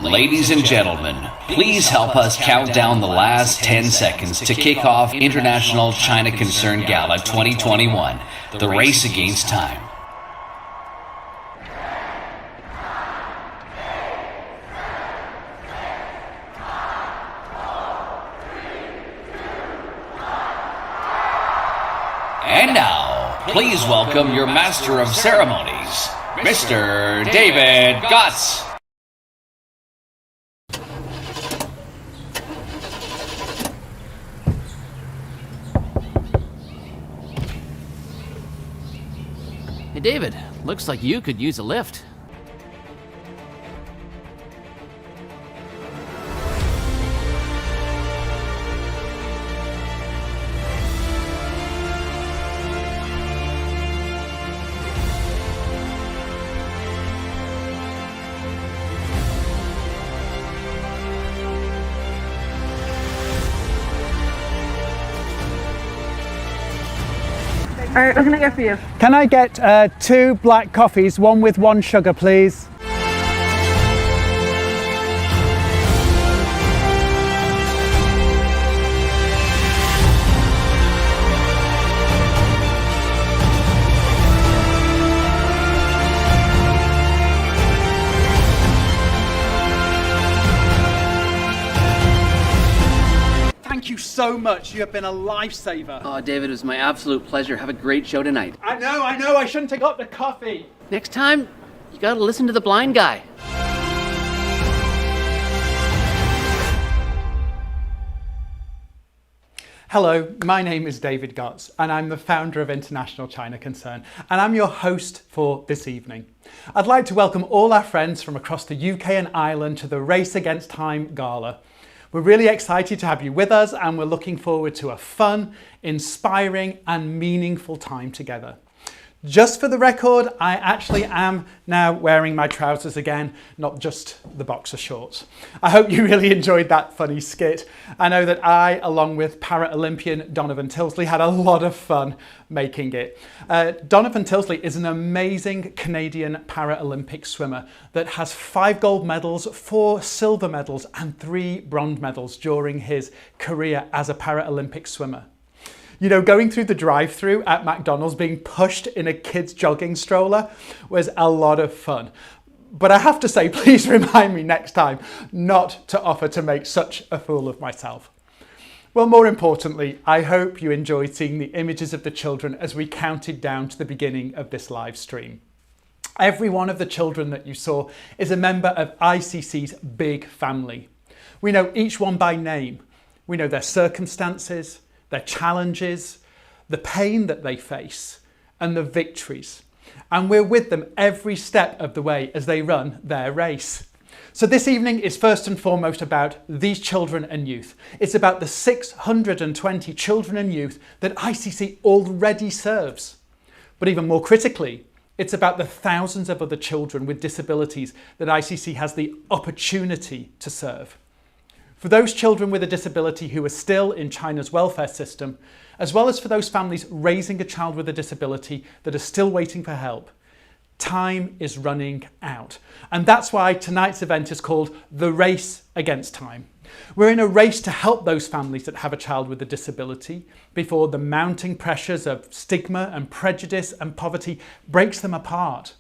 Ladies and gentlemen, please help us count down the last 10 seconds to kick off International China Concern Gala 2021, the race against time. And now, please welcome your Master of Ceremonies, Mr. David Gotts. Hey David, looks like you could use a lift. All right, what can I get for you? Can I get 2 black coffees, one with 1 sugar, please? Thank you so much. You have been a lifesaver. Oh, David, it was my absolute pleasure. Have a great show tonight. I know. I shouldn't have got the coffee. Next time, you gotta listen to the blind guy. Hello, my name is David Gotts and I'm the founder of International China Concern, and I'm your host for this evening. I'd like to welcome all our friends from across the UK and Ireland to the Race Against Time Gala. We're really excited to have you with us, and we're looking forward to a fun, inspiring and meaningful time together. Just for the record, I actually am now wearing my trousers again, not just the boxer shorts. I hope you really enjoyed that funny skit. I know that I, along with para-Olympian Donovan Tilsley, had a lot of fun making it. Donovan Tilsley is an amazing Canadian para-Olympic swimmer that has 5 gold medals, 4 silver medals and 3 bronze medals during his career as a para-Olympic swimmer. You know, going through the drive-thru at McDonald's being pushed in a kid's jogging stroller was a lot of fun. But I have to say, please remind me next time not to offer to make such a fool of myself. Well, more importantly, I hope you enjoyed seeing the images of the children as we counted down to the beginning of this live stream. Every one of the children that you saw is a member of ICC's big family. We know each one by name. We know their circumstances, their challenges, the pain that they face, and the victories. And we're with them every step of the way as they run their race. So this evening is first and foremost about these children and youth. It's about the 620 children and youth that ICC already serves. But even more critically, it's about the thousands of other children with disabilities that ICC has the opportunity to serve. For those children with a disability who are still in China's welfare system, as well as for those families raising a child with a disability that are still waiting for help, time is running out. And that's why tonight's event is called The Race Against Time. We're in a race to help those families that have a child with a disability before the mounting pressures of stigma and prejudice and poverty breaks them apart.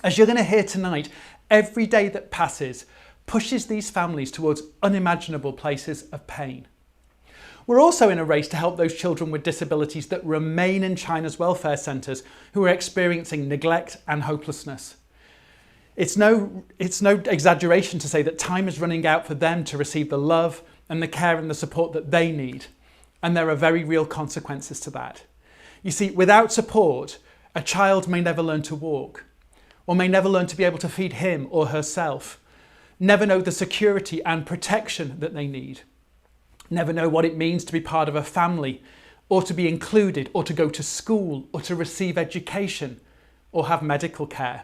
As you're going to hear tonight, every day that passes pushes these families towards unimaginable places of pain. We're also in a race to help those children with disabilities that remain in China's welfare centres who are experiencing neglect and hopelessness. It's no exaggeration to say that time is running out for them to receive the love and the care and the support that they need. And there are very real consequences to that. You see, without support, a child may never learn to walk, or may never learn to be able to feed him or herself, never know the security and protection that they need, never know what it means to be part of a family, or to be included, or to go to school, or to receive education, or have medical care.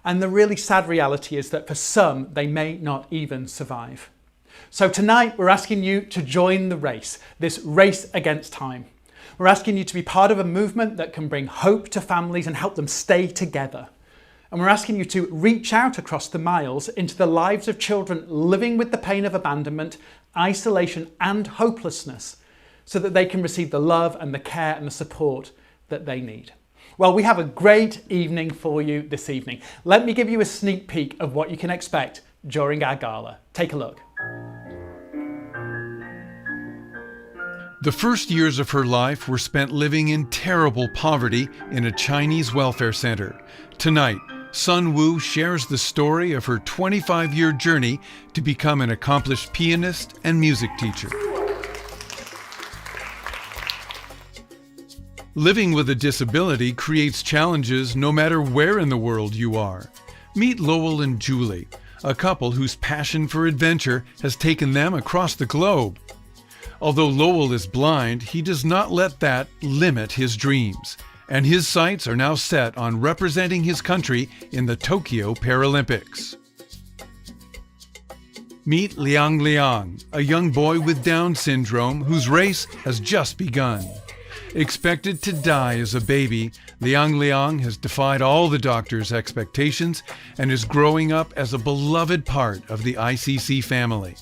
And the really sad reality is that for some, they may not even survive. So tonight, we're asking you to join the race, this race against time. We're asking you to be part of a movement that can bring hope to families and help them stay together. And we're asking you to reach out across the miles into the lives of children living with the pain of abandonment, isolation and hopelessness, so that they can receive the love and the care and the support that they need. Well, we have a great evening for you this evening. Let me give you a sneak peek of what you can expect during our gala. Take a look. The first years of her life were spent living in terrible poverty in a Chinese welfare center. Tonight, Sun Wu shares the story of her 25-year journey to become an accomplished pianist and music teacher. Living with a disability creates challenges no matter where in the world you are. Meet Lowell and Julie, a couple whose passion for adventure has taken them across the globe. Although Lowell is blind, he does not let that limit his dreams, and his sights are now set on representing his country in the Tokyo Paralympics. Meet Liang Liang, a young boy with Down syndrome whose race has just begun. Expected to die as a baby, Liang Liang has defied all the doctor's expectations and is growing up as a beloved part of the ICC family.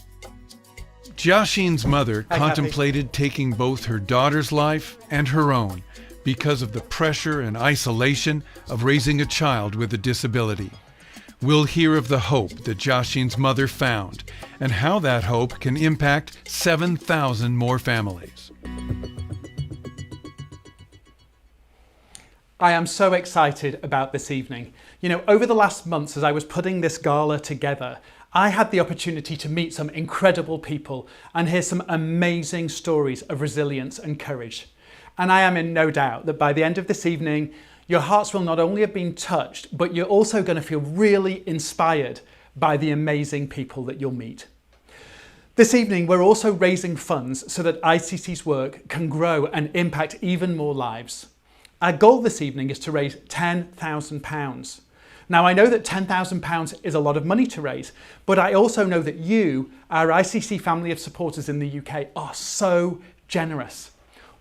Jiaxin's mother contemplated taking both her daughter's life and her own because of the pressure and isolation of raising a child with a disability. We'll hear of the hope that Jiaxin's mother found and how that hope can impact 7,000 more families. I am so excited about this evening. You know, over the last months as I was putting this gala together, I had the opportunity to meet some incredible people and hear some amazing stories of resilience and courage. And I am in no doubt that by the end of this evening, your hearts will not only have been touched, but you're also going to feel really inspired by the amazing people that you'll meet. This evening, we're also raising funds so that ICC's work can grow and impact even more lives. Our goal this evening is to raise £10,000. Now, I know that £10,000 is a lot of money to raise, but I also know that you, our ICC family of supporters in the UK, are so generous.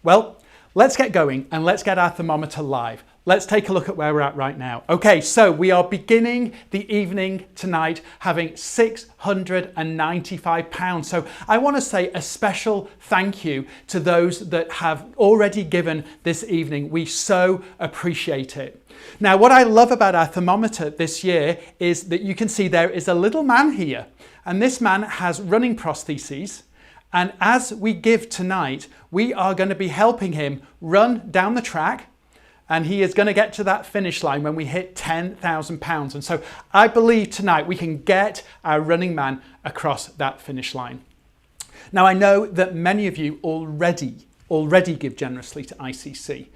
Well, let's get going and let's get our thermometer live. Let's take a look at where we're at right now. Okay, so we are beginning the evening tonight having £695. So I want to say a special thank you to those that have already given this evening. We so appreciate it. Now, what I love about our thermometer this year is that you can see there is a little man here, and this man has running prostheses. And as we give tonight, we are going to be helping him run down the track, and he is going to get to that finish line when we hit £10,000. And so I believe tonight we can get our running man across that finish line. Now, I know that many of you already give generously to ICC.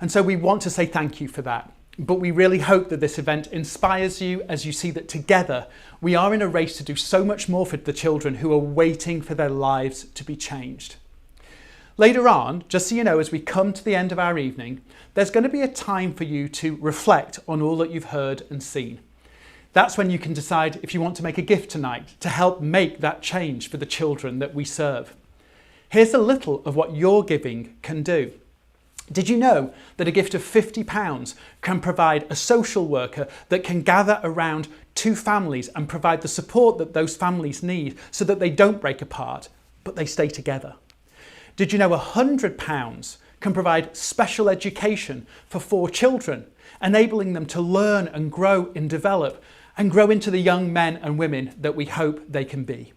And so we want to say thank you for that. But we really hope that this event inspires you as you see that together we are in a race to do so much more for the children who are waiting for their lives to be changed. Later on, just so you know, as we come to the end of our evening, there's going to be a time for you to reflect on all that you've heard and seen. That's when you can decide if you want to make a gift tonight to help make that change for the children that we serve. Here's a little of what your giving can do. Did you know that a gift of £50 can provide a social worker that can gather around two families and provide the support that those families need so that they don't break apart, but they stay together? Did you know £100 can provide special education for 4 children, enabling them to learn and grow and develop and grow into the young men and women that we hope they can be?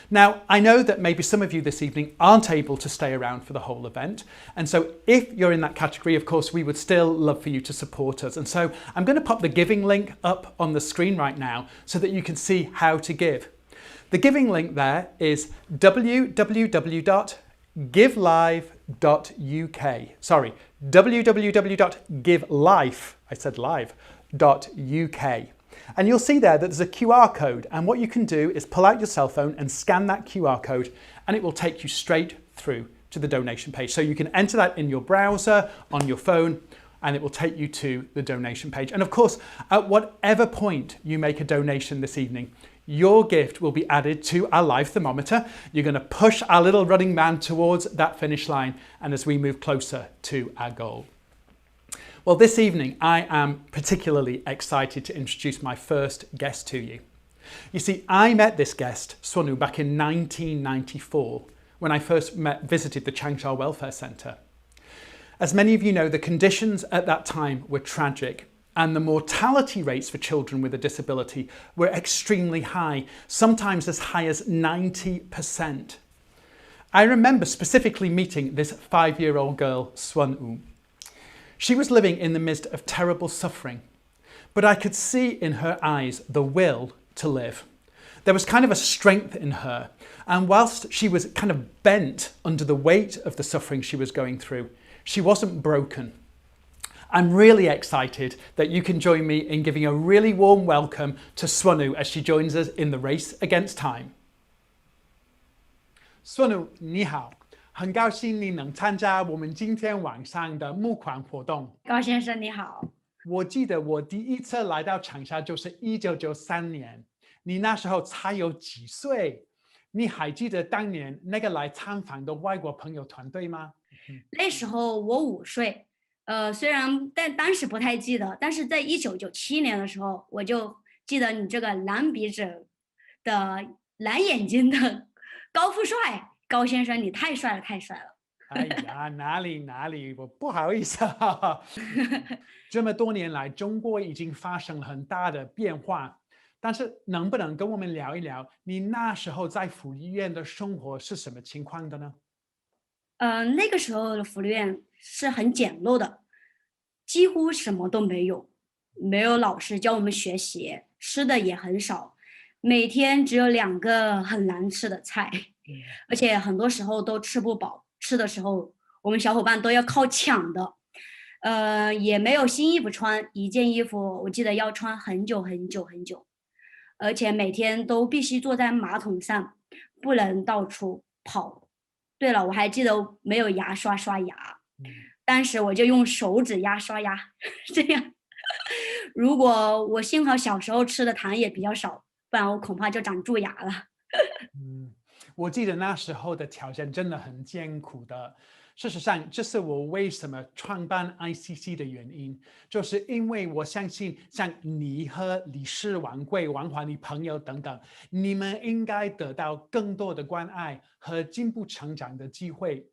Now, I know that maybe some of you this evening aren't able to stay around for the whole event. And so if you're in that category, of course, we would still love for you to support us. And so I'm going to pop the giving link up on the screen right now so that you can see how to give. The giving link there is www.givelive.uk. Sorry, www.givelife.uk. And you'll see there that there's a QR code, and what you can do is pull out your cell phone and scan that QR code, and it will take you straight through to the donation page. So you can enter that in your browser, on your phone, and it will take you to the donation page. And of course, at whatever point you make a donation this evening, your gift will be added to our live thermometer. You're going to push our little running man towards that finish line, and as we move closer to our goal. Well, this evening I am particularly excited to introduce my first guest to you. You see, I met this guest, Swanu, back in 1994 when I first visited the Changsha Welfare Centre. As many of you know, the conditions at that time were tragic, and the mortality rates for children with a disability were extremely high, sometimes as high as 90%. I remember specifically meeting this 5-year-old girl, Swanu. She was living in the midst of terrible suffering, but I could see in her eyes the will to live. There was kind of a strength in her, and whilst she was kind of bent under the weight of the suffering she was going through, she wasn't broken. I'm really excited that you can join me in giving a really warm welcome to Swanu as she joins us in the race against time. Swanu, 你好，很高兴你能参加我们今天晚上的募款活动。高先生你好，我记得我第一次来到长沙就是1993年，你那时候才有几岁？你还记得当年那个来参访的外国朋友团队吗？那时候我5岁，虽然当时不太记得，但是在1997年的时候，我就记得你这个蓝鼻子的蓝眼睛的高富帅高先生，你太帅了，太帅了。哎呀，哪里，我不好意思啊。这么多年来，中国已经发生了很大的变化，但是能不能跟我们聊一聊你那时候在福利院的生活是什么情况的呢？那个时候的福利院是很简陋的，几乎什么都没有，没有老师教我们学习，吃的也很少，每天只有2个很难吃的菜，而且很多时候都吃不饱，吃的时候我们小伙伴都要靠抢的，也没有新衣服穿，一件衣服我记得要穿很久，而且每天都必须坐在马桶上，不能到处跑。对了，我还记得没有牙刷刷牙，当时我就用手指刷牙，这样。如果我幸好小时候吃的糖也比较少，不然我恐怕就长蛀牙了。我记得那时候的条件真的很艰苦的。事实上，这是我为什么创办 ICC 的原因，就是因为我相信像你和理事王贵、王华你朋友等等，你们应该得到更多的关爱和进步成长的机会。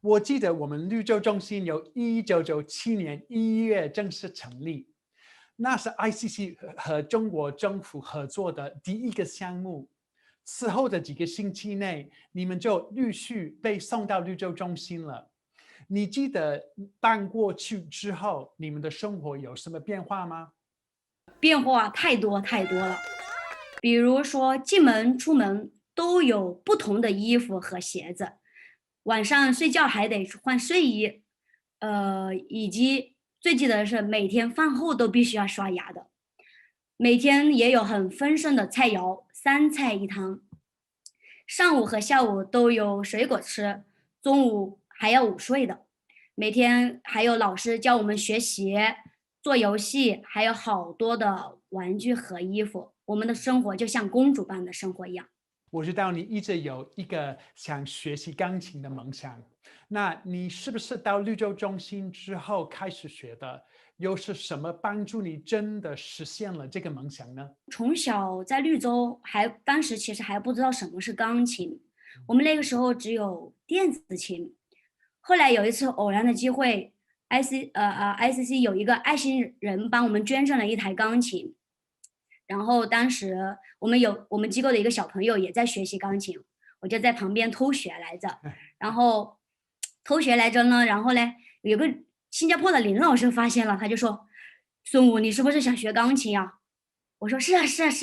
我记得我们绿洲中心由1997年1月正式成立，那是 ICC 和中国政府合作的第一个项目。此后的几个星期内，你们就陆续被送到绿洲中心了。你记得搬过去之后，你们的生活有什么变化吗？变化太多了，比如说进门出门都有不同的衣服和鞋子，晚上睡觉还得换睡衣，以及最记得的是每天饭后都必须要刷牙的。每天也有很丰盛的菜肴，3菜1汤，上午和下午都有水果吃，中午还要午睡的。每天还有老师教我们学习、做游戏，还有好多的玩具和衣服。我们的生活就像公主般的生活一样。我知道你一直有一个想学习钢琴的梦想，那你是不是到绿洲中心之后开始学的？又是什么帮助你真的实现了这个梦想呢？从小在绿洲，当时其实还不知道什么是钢琴，我们那个时候只有电子琴。后来有一次偶然的机会 ，ICC 有一个爱心人帮我们捐赠了一台钢琴，然后当时我们机构的一个小朋友也在学习钢琴，我就在旁边偷学来着，然后呢，有个新加坡的林老师发现了，他就说：“孙武，你是不是想学钢琴呀？”我说：“是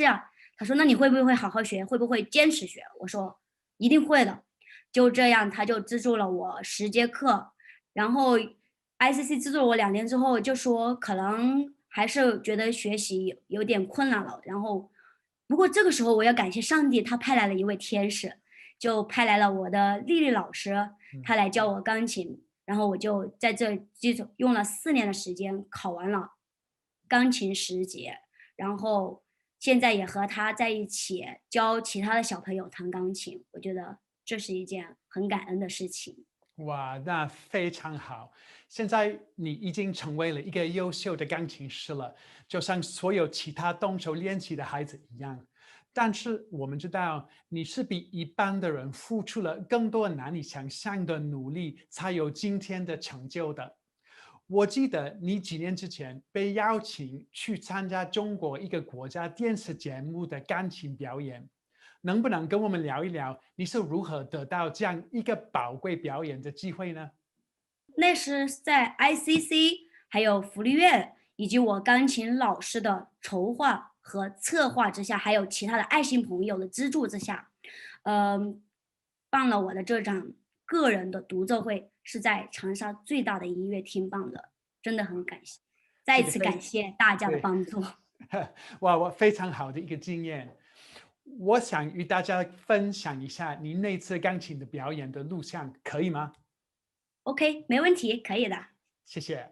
啊。”他说：“那你会不会好好学？会不会坚持学？”我说：“一定会的。”就这样，他就资助了我10节课，然后 ICC 资助了我2年之后，就说可能还是觉得学习有点困难了。然后，不过这个时候我要感谢上帝，他派来了一位天使，就派来了我的丽丽老师，他来教我钢琴。然后我就在这基础用了4年的时间考完了钢琴10节，然后现在也和他在一起教其他的小朋友弹钢琴，我觉得这是一件很感恩的事情。哇，那非常好！现在你已经成为了一个优秀的钢琴师了，就像所有其他动手练习的孩子一样。但是我们知道，你是比一般的人付出了更多难以想象的努力，才有今天的成就的。我记得你几年之前被邀请去参加中国一个国家电视节目的钢琴表演，能不能跟我们聊一聊你是如何得到这样一个宝贵表演的机会呢？那是在 ICC 还有福利院以及我钢琴老师的筹划和策划之下，还有其他的爱心朋友的资助之下，办了我的这场个人的独奏会，是在长沙最大的音乐厅办的，真的很感谢，再次感谢大家的帮助。哇，我非常好的一个经验。我想与大家分享一下你那次钢琴的表演的录像，可以吗？ OK， 没问题，可以的。谢谢。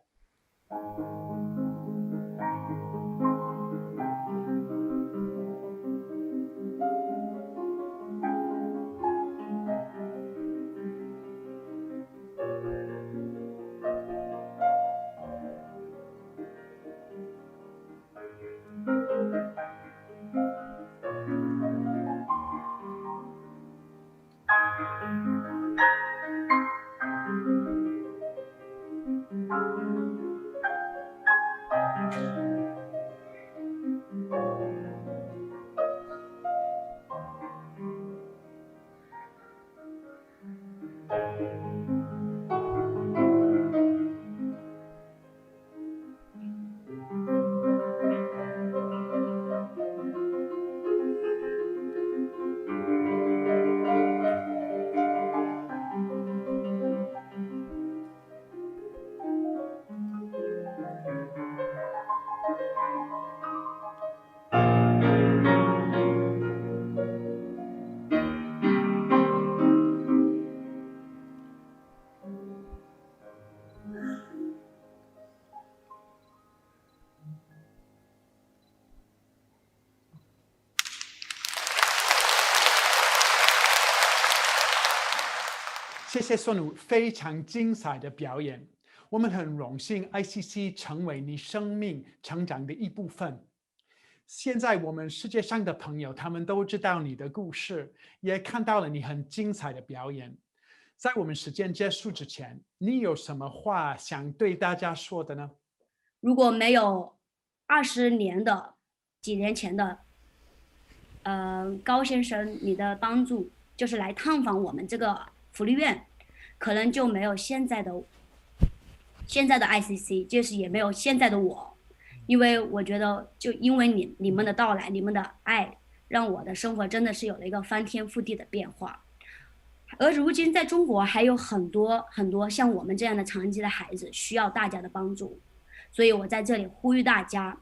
谢谢孙武非常精彩的表演，我们很荣幸 ICC 成为你生命成长的一部分。现在我们世界上的朋友，他们都知道你的故事，也看到了你很精彩的表演。在我们时间结束之前，你有什么话想对大家说的呢？如果没有几年前的高先生你的帮助，就是来探访我们这个福利院，可能就没有现在的 ICC， 就是也没有现在的我。因为我觉得，就因为你们的到来，你们的爱，让我的生活真的是有了一个翻天覆地的变化。而如今在中国还有很多很多像我们这样的残疾的孩子需要大家的帮助，所以我在这里呼吁大家，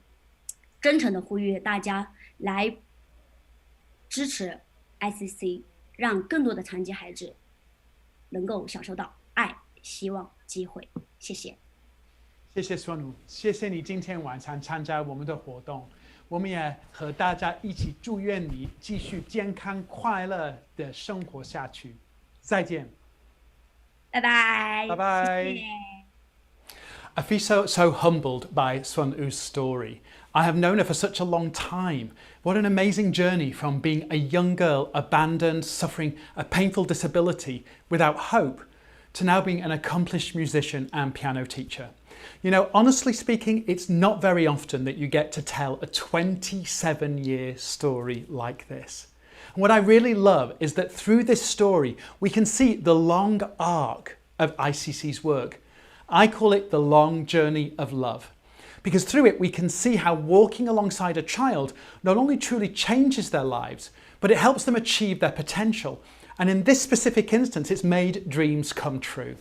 真诚的呼吁大家来支持 ICC， 让更多的残疾孩子能够享受到爱、希望、机会。谢谢。谢谢孙武，谢谢你今天晚上参加我们的活动，我们也和大家一起祝愿你继续健康快乐的生活下去。再见。拜拜。拜拜。谢谢。I feel so humbled by Sun Wu's story. I have known her for such a long time. What an amazing journey from being a young girl abandoned, suffering a painful disability without hope, to now being an accomplished musician and piano teacher. You know, honestly speaking, it's not very often that you get to tell a 27-year story like this. And what I really love is that through this story, we can see the long arc of ICC's work. I call it the long journey of love, because through it we can see how walking alongside a child not only truly changes their lives, but it helps them achieve their potential. And in this specific instance, it's made dreams come true.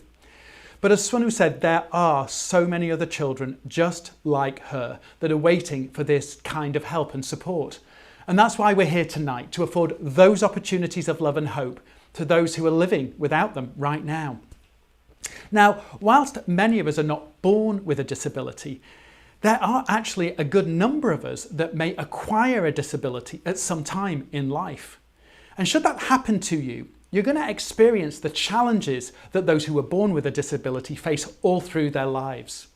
But as Sun Wu said, there are so many other children just like her that are waiting for this kind of help and support. And that's why we're here tonight, to afford those opportunities of love and hope to those who are living without them right now. Now, whilst many of us are not born with a disability, there are actually a good number of us that may acquire a disability at some time in life. And should that happen to you, you're going to experience the challenges that those who are born with a disability face all through their lives.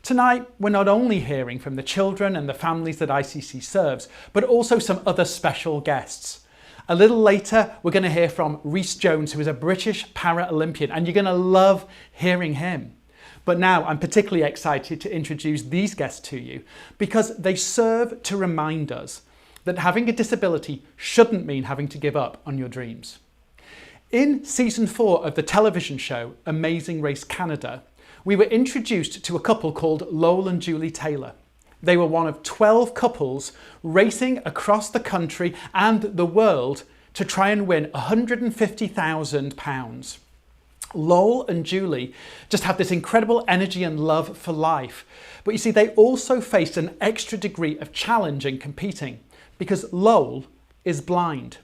Tonight, we're not only hearing from the children and the families that ICC serves, but also some other special guests. A little later, we're going to hear from Rhys Jones, who is a British para-Olympian, and you're going to love hearing him. But now I'm particularly excited to introduce these guests to you because they serve to remind us that having a disability shouldn't mean having to give up on your dreams. In season 4 of the television show Amazing Race Canada, we were introduced to a couple called Lowell and Julie Taylor. They were one of 12 couples racing across the country and the world to try and win £150,000. Lowell and Julie just have this incredible energy and love for life. But you see, they also faced an extra degree of challenge in competing because Lowell is blind.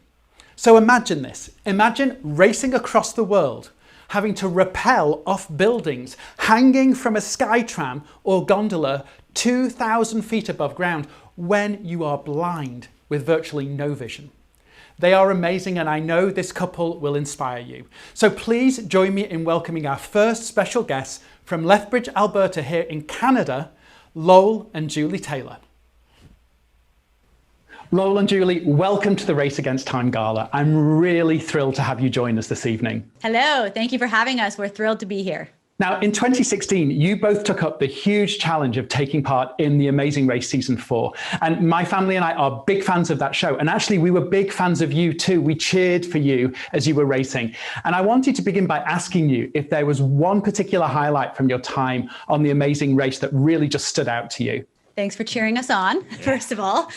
So imagine this. Imagine racing across the world, having to rappel off buildings, hanging from a skytram or gondola 2,000 feet above ground when you are blind with virtually no vision. They are amazing, and I know this couple will inspire you. So please join me in welcoming our first special guests from Lethbridge, Alberta here in Canada, Lowell and Julie Taylor. Lowell and Julie, welcome to the Race Against Time Gala. I'm really thrilled to have you join us this evening. Hello, thank you for having us. We're thrilled to be here. Now, in 2016, you both took up the huge challenge of taking part in The Amazing Race Season 4. And my family and I are big fans of that show. And actually, we were big fans of you too. We cheered for you as you were racing. And I wanted to begin by asking you if there was one particular highlight from your time on The Amazing Race that really just stood out to you. Thanks for cheering us on, first of all.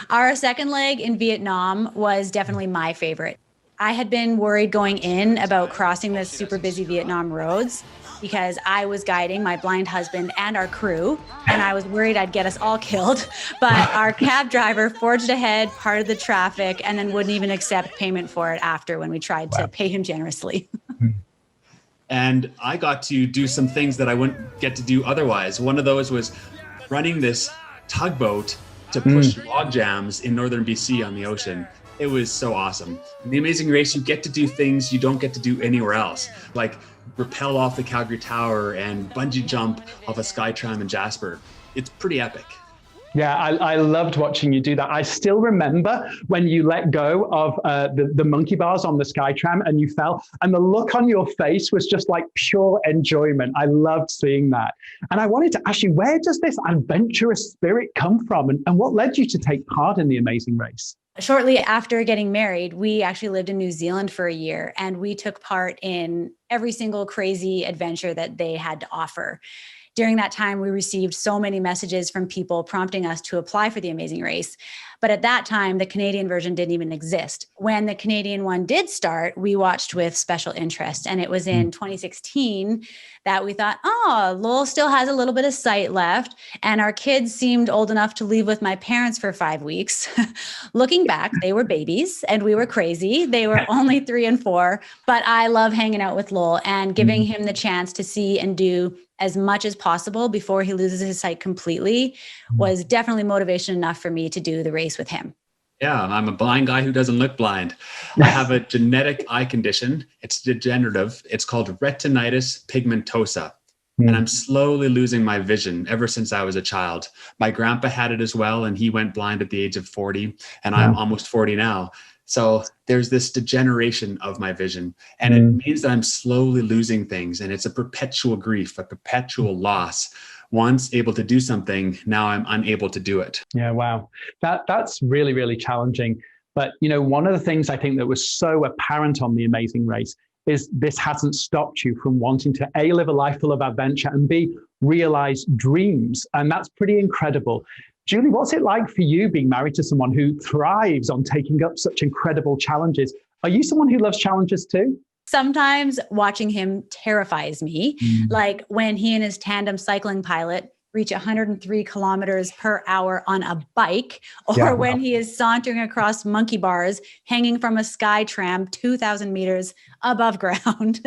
Our second leg in Vietnam was definitely my favorite. I had been worried going in about crossing the super busy Vietnam roads because I was guiding my blind husband and our crew, and I was worried I'd get us all killed. But our cab driver forged ahead, parted the traffic, and then wouldn't even accept payment for it after when we tried to pay him generously. And I got to do some things that I wouldn't get to do otherwise. One of those was running this tugboat to push log jams in northern BC on the ocean. It was so awesome. In The Amazing Race, you get to do things you don't get to do anywhere else, like rappel off the Calgary Tower and bungee jump off a Skytram in Jasper. It's pretty epic. Yeah, I loved watching you do that. I still remember when you let go of the monkey bars on the Skytram and you fell, and the look on your face was just like pure enjoyment. I loved seeing that. And I wanted to ask you, where does this adventurous spirit come from, and what led you to take part in The Amazing Race? Shortly after getting married, we actually lived in New Zealand for a year, and we took part in every single crazy adventure that they had to offer. During that time, we received so many messages from people prompting us to apply for The Amazing Race. But at that time, the Canadian version didn't even exist. When the Canadian one did start, we watched with special interest. And it was in 2016 that we thought, oh, Lowell still has a little bit of sight left. And our kids seemed old enough to leave with my parents for 5 weeks. Looking back, they were babies and we were crazy. They were only 3 and 4. But I love hanging out with Lowell and giving him the chance to see and do as much as possible before he loses his sight completely was definitely motivation enough for me to do the race with him. Yeah, I'm a blind guy who doesn't look blind. I have a genetic eye condition. It's degenerative. It's called retinitis pigmentosa. And I'm slowly losing my vision ever since I was a child. My grandpa had it as well, and he went blind at the age of 40, and I'm almost 40 now. So there's this degeneration of my vision, and it means that I'm slowly losing things, and it's a perpetual grief, a perpetual loss. Once able to do something, now I'm unable to do it. Yeah, wow. That's really, really challenging. But, you know, one of the things I think that was so apparent on The Amazing Race is this hasn't stopped you from wanting to A, live a life full of adventure, and B, realize dreams. And that's pretty incredible. Julie, what's it like for you being married to someone who thrives on taking up such incredible challenges? Are you someone who loves challenges too? Sometimes watching him terrifies me, like when he and his tandem cycling pilot reach 103 kilometers per hour on a bike, or when he is sauntering across monkey bars hanging from a sky tram 2,000 meters above ground.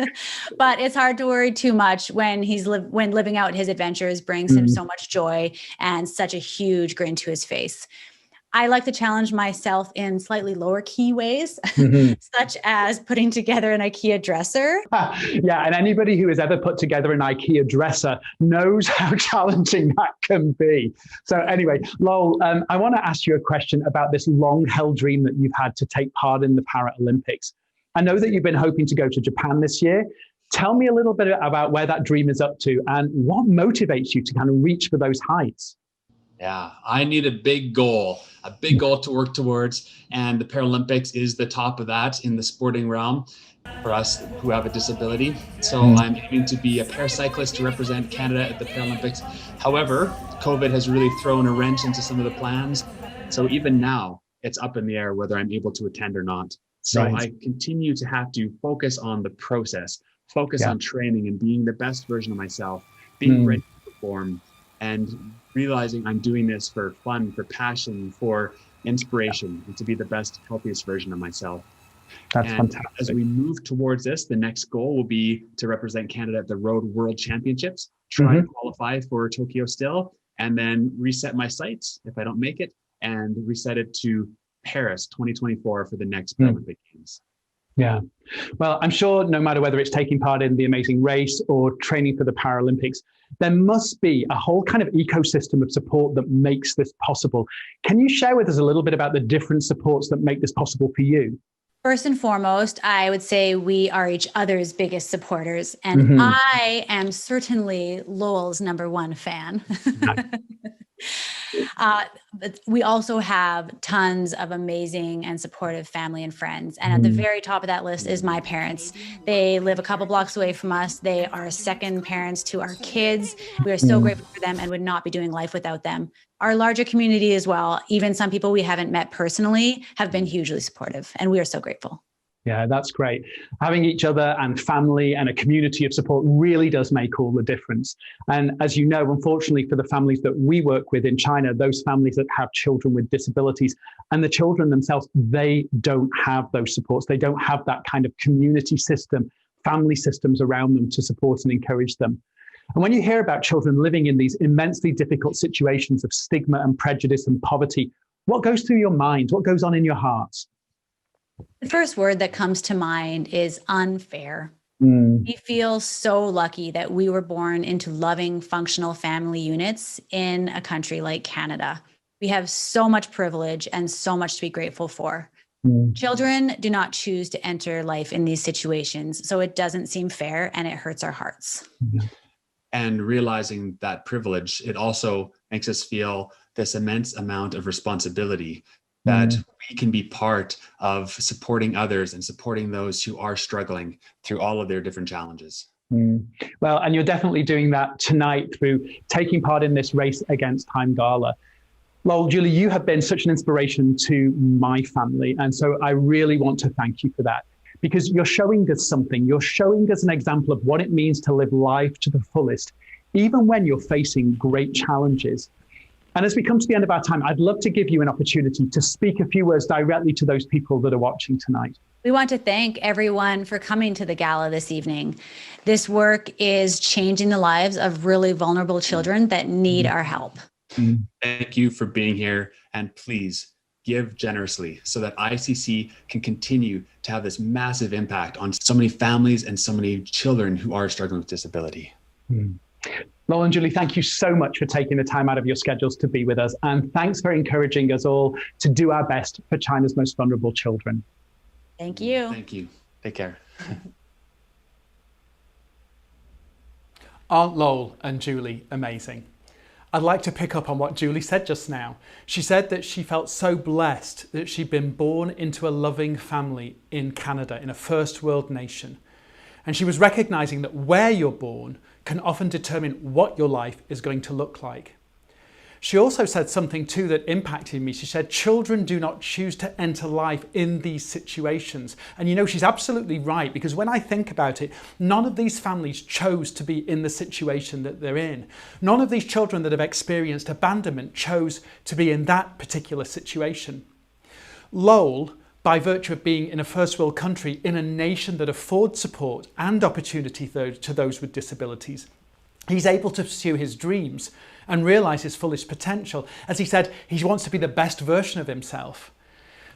But it's hard to worry too much when when living out his adventures brings him so much joy and such a huge grin to his face. I like to challenge myself in slightly lower key ways, Mm-hmm. such as putting together an IKEA dresser. Yeah, and anybody who has ever put together an IKEA dresser knows how challenging that can be. So anyway, Lowell, I want to ask you a question about this long-held dream that you've had to take part in the Paralympics. I know that you've been hoping to go to Japan this year. Tell me a little bit about where that dream is up to and what motivates you to kind of reach for those heights. Yeah, I need a big goal to work towards. And the Paralympics is the top of that in the sporting realm for us who have a disability. So I'm aiming to be a paracyclist to represent Canada at the Paralympics. However, COVID has really thrown a wrench into some of the plans. So even now, it's up in the air whether I'm able to attend or not. So I continue to have to focus on the process, focus on training and being the best version of myself, being ready to perform, and realizing I'm doing this for fun, for passion, for inspiration, and to be the best, healthiest version of myself. That's fantastic. As we move towards this, the next goal will be to represent Canada at the Road World Championships, try to qualify for Tokyo still, and then reset my sights if I don't make it, and reset it to Paris 2024 for the next Paralympic Games. Yeah. Well, I'm sure no matter whether it's taking part in the amazing race or training for the Paralympics, there must be a whole kind of ecosystem of support that makes this possible. Can you share with us a little bit about the different supports that make this possible for you? First and foremost, I would say we are each other's biggest supporters. And I am certainly Lowell's #1 fan. But we also have tons of amazing and supportive family and friends. And at the very top of that list is my parents. They live a couple blocks away from us. They are second parents to our kids. We are so grateful for them and would not be doing life without them. Our larger community as well, even some people we haven't met personally, have been hugely supportive. And we are so grateful. Yeah, that's great. Having each other and family and a community of support really does make all the difference. And as you know, unfortunately for the families that we work with in China, those families that have children with disabilities and the children themselves, they don't have those supports. They don't have that kind of community system, family systems around them to support and encourage them. And when you hear about children living in these immensely difficult situations of stigma and prejudice and poverty, what goes through your mind? What goes on in your hearts? The first word that comes to mind is unfair. We feel so lucky that we were born into loving, functional family units in a country like Canada. We have so much privilege and so much to be grateful for. Children do not choose to enter life in these situations, so it doesn't seem fair and it hurts our hearts. And realizing that privilege, it also makes us feel this immense amount of responsibility that we can be part of supporting others and supporting those who are struggling through all of their different challenges. Well, and you're definitely doing that tonight through taking part in this race against Time Gala. Lowell, Julie, you have been such an inspiration to my family. And so I really want to thank you for that, because you're showing us something. You're showing us an example of what it means to live life to the fullest, even when you're facing great challenges. And as we come to the end of our time, I'd love to give you an opportunity to speak a few words directly to those people that are watching tonight. We want to thank everyone for coming to the gala this evening. This work is changing the lives of really vulnerable children that need our help. Thank you for being here, and please give generously so that ICC can continue to have this massive impact on so many families and so many children who are struggling with disability. Lowell and Julie, thank you so much for taking the time out of your schedules to be with us. And thanks for encouraging us all to do our best for China's most vulnerable children. Thank you. Thank you. Take care. Aren't Lowell and Julie amazing? I'd like to pick up on what Julie said just now. She said that she felt so blessed that she'd been born into a loving family in Canada, in a first world nation. And she was recognizing that where you're born can often determine what your life is going to look like. She also said something too that impacted me. She said, children do not choose to enter life in these situations. And you know, she's absolutely right, because when I think about it, none of these families chose to be in the situation that they're in. None of these children that have experienced abandonment chose to be in that particular situation. Lowell, by virtue of being in a first world country, in a nation that affords support and opportunity to those with disabilities, He's able to pursue his dreams and realize his fullest potential. As he said, he wants to be the best version of himself.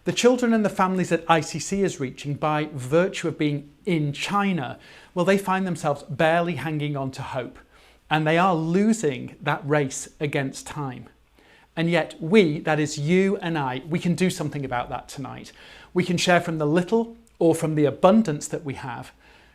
The children and the families that ICC is reaching by virtue of being in China, well, they find themselves barely hanging on to hope, and they are losing that race against time. And yet we, that is you and I, we can do something about that tonight. We can share from the little or from the abundance that we have.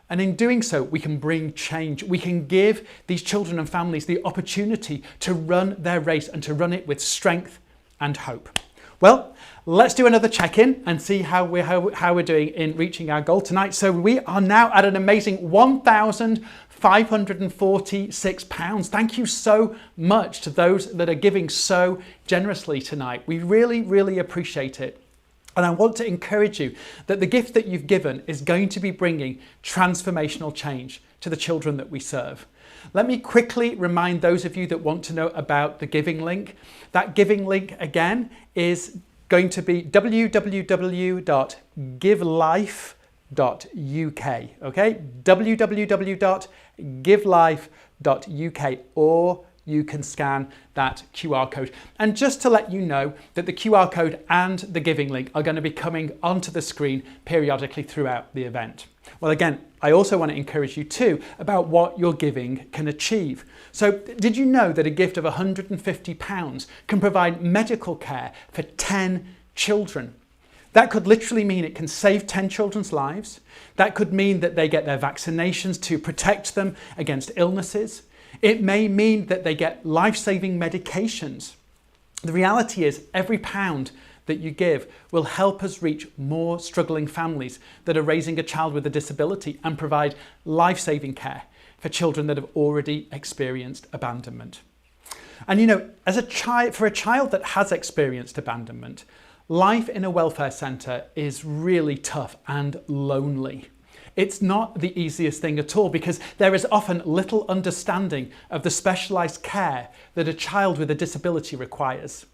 And in doing so, we can bring change. We can give these children and families the opportunity to run their race and to run it with strength and hope. Well, let's do another check-in and see how we're doing in reaching our goal tonight. So we are now at an amazing £1,546. Thank you so much to those that are giving so generously tonight. We really, really appreciate it. And I want to encourage you that the gift that you've given is going to be bringing transformational change to the children that we serve. Let me quickly remind those of you that want to know about the giving link. That giving link again is going to be www.givelife.uk. Okay, www.givelife.uk, or you can scan that QR code. And just to let you know that the QR code and the giving link are going to be coming onto the screen periodically throughout the event. Well, again, I also want to encourage you too about what your giving can achieve. So did you know that a gift of £150 can provide medical care for 10 children? That could literally mean it can save 10 children's lives. That could mean that they get their vaccinations to protect them against illnesses. It may mean that they get life-saving medications. The reality is every pound that you give will help us reach more struggling families that are raising a child with a disability and provide life-saving care for children that have already experienced abandonment. And you know, for a child that has experienced abandonment, life in a welfare centre is really tough and lonely. It's not the easiest thing at all because there is often little understanding of the specialised care that a child with a disability requires.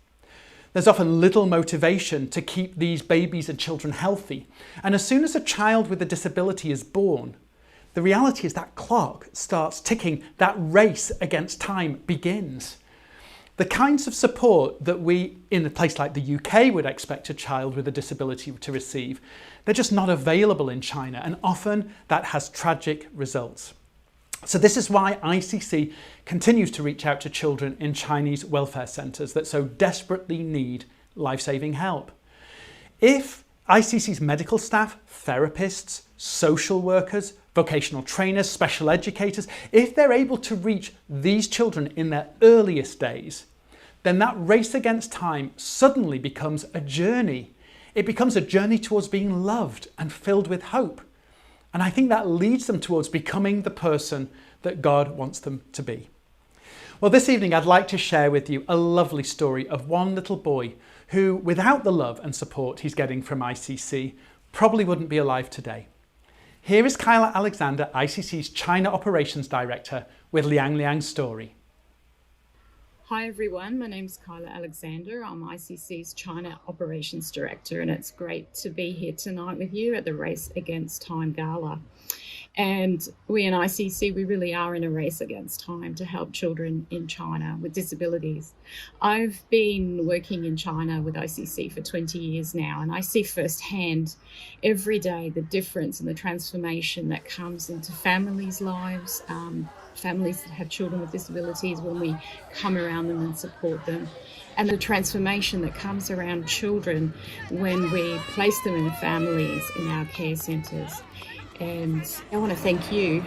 There's often little motivation to keep these babies and children healthy. And as soon as a child with a disability is born, the reality is that clock starts ticking, that race against time begins. The kinds of support that we, in a place like the UK, would expect a child with a disability to receive, they're just not available in China, and often that has tragic results. So this is why ICC continues to reach out to children in Chinese welfare centres that so desperately need life-saving help. If ICC's medical staff, therapists, social workers, vocational trainers, special educators, if they're able to reach these children in their earliest days, then that race against time suddenly becomes a journey. It becomes a journey towards being loved and filled with hope. And I think that leads them towards becoming the person that God wants them to be. Well, this evening I'd like to share with you a lovely story of one little boy who, without the love and support he's getting from ICC, probably wouldn't be alive today. Here is Kyla Alexander, ICC's China Operations Director, with Liang Liang's story. Hi everyone, my name's Kyla Alexander. I'm ICC's China Operations Director, and it's great to be here tonight with you at the Race Against Time Gala. And we in ICC, we really are in a race against time to help children in China with disabilities. I've been working in China with ICC for 20 years now, and I see firsthand every day the difference and the transformation that comes into families' lives, families that have children with disabilities, when we come around them and support them, and the transformation that comes around children when we place them in families in our care centres. And I want to thank you,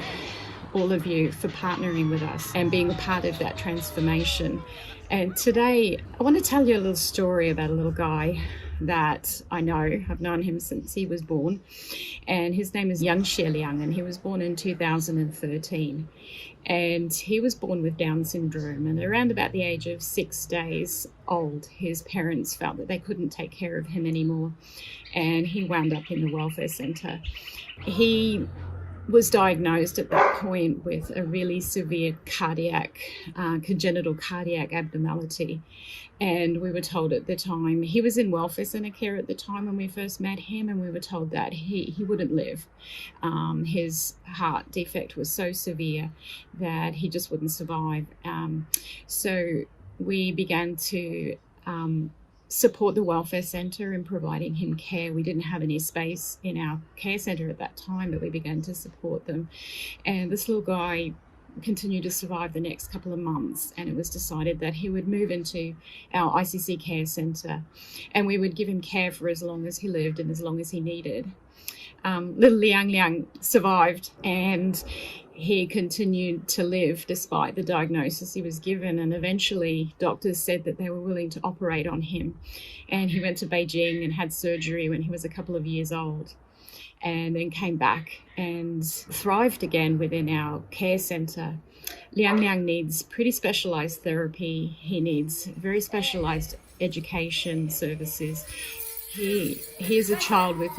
all of you, for partnering with us and being a part of that transformation. And today I want to tell you a little story about a little guy that I know. I've known him since he was born, and his name is Yan Xieliang, and he was born in 2013. And he was born with Down syndrome, and around about the age of 6 days old, his parents felt that they couldn't take care of him anymore, and he wound up in the welfare centre. He was diagnosed at that point with a really severe congenital cardiac abnormality. And we were told at the time, he was in welfare centre care at the time when we first met him, and we were told that he wouldn't live. His heart defect was so severe that he just wouldn't survive. So we began to support the welfare centre in providing him care. We didn't have any space in our care centre at that time, but we began to support them. And this little guy continued to survive the next couple of months, and it was decided that he would move into our ICC care centre, and we would give him care for as long as he lived and as long as he needed. Little Liang Liang survived, and he continued to live despite the diagnosis he was given, and eventually doctors said that they were willing to operate on him, and he went to Beijing and had surgery when he was a couple of years old, and then came back and thrived again within our care centre. Liang Liang needs pretty specialised therapy. He needs very specialised education services. He is a child with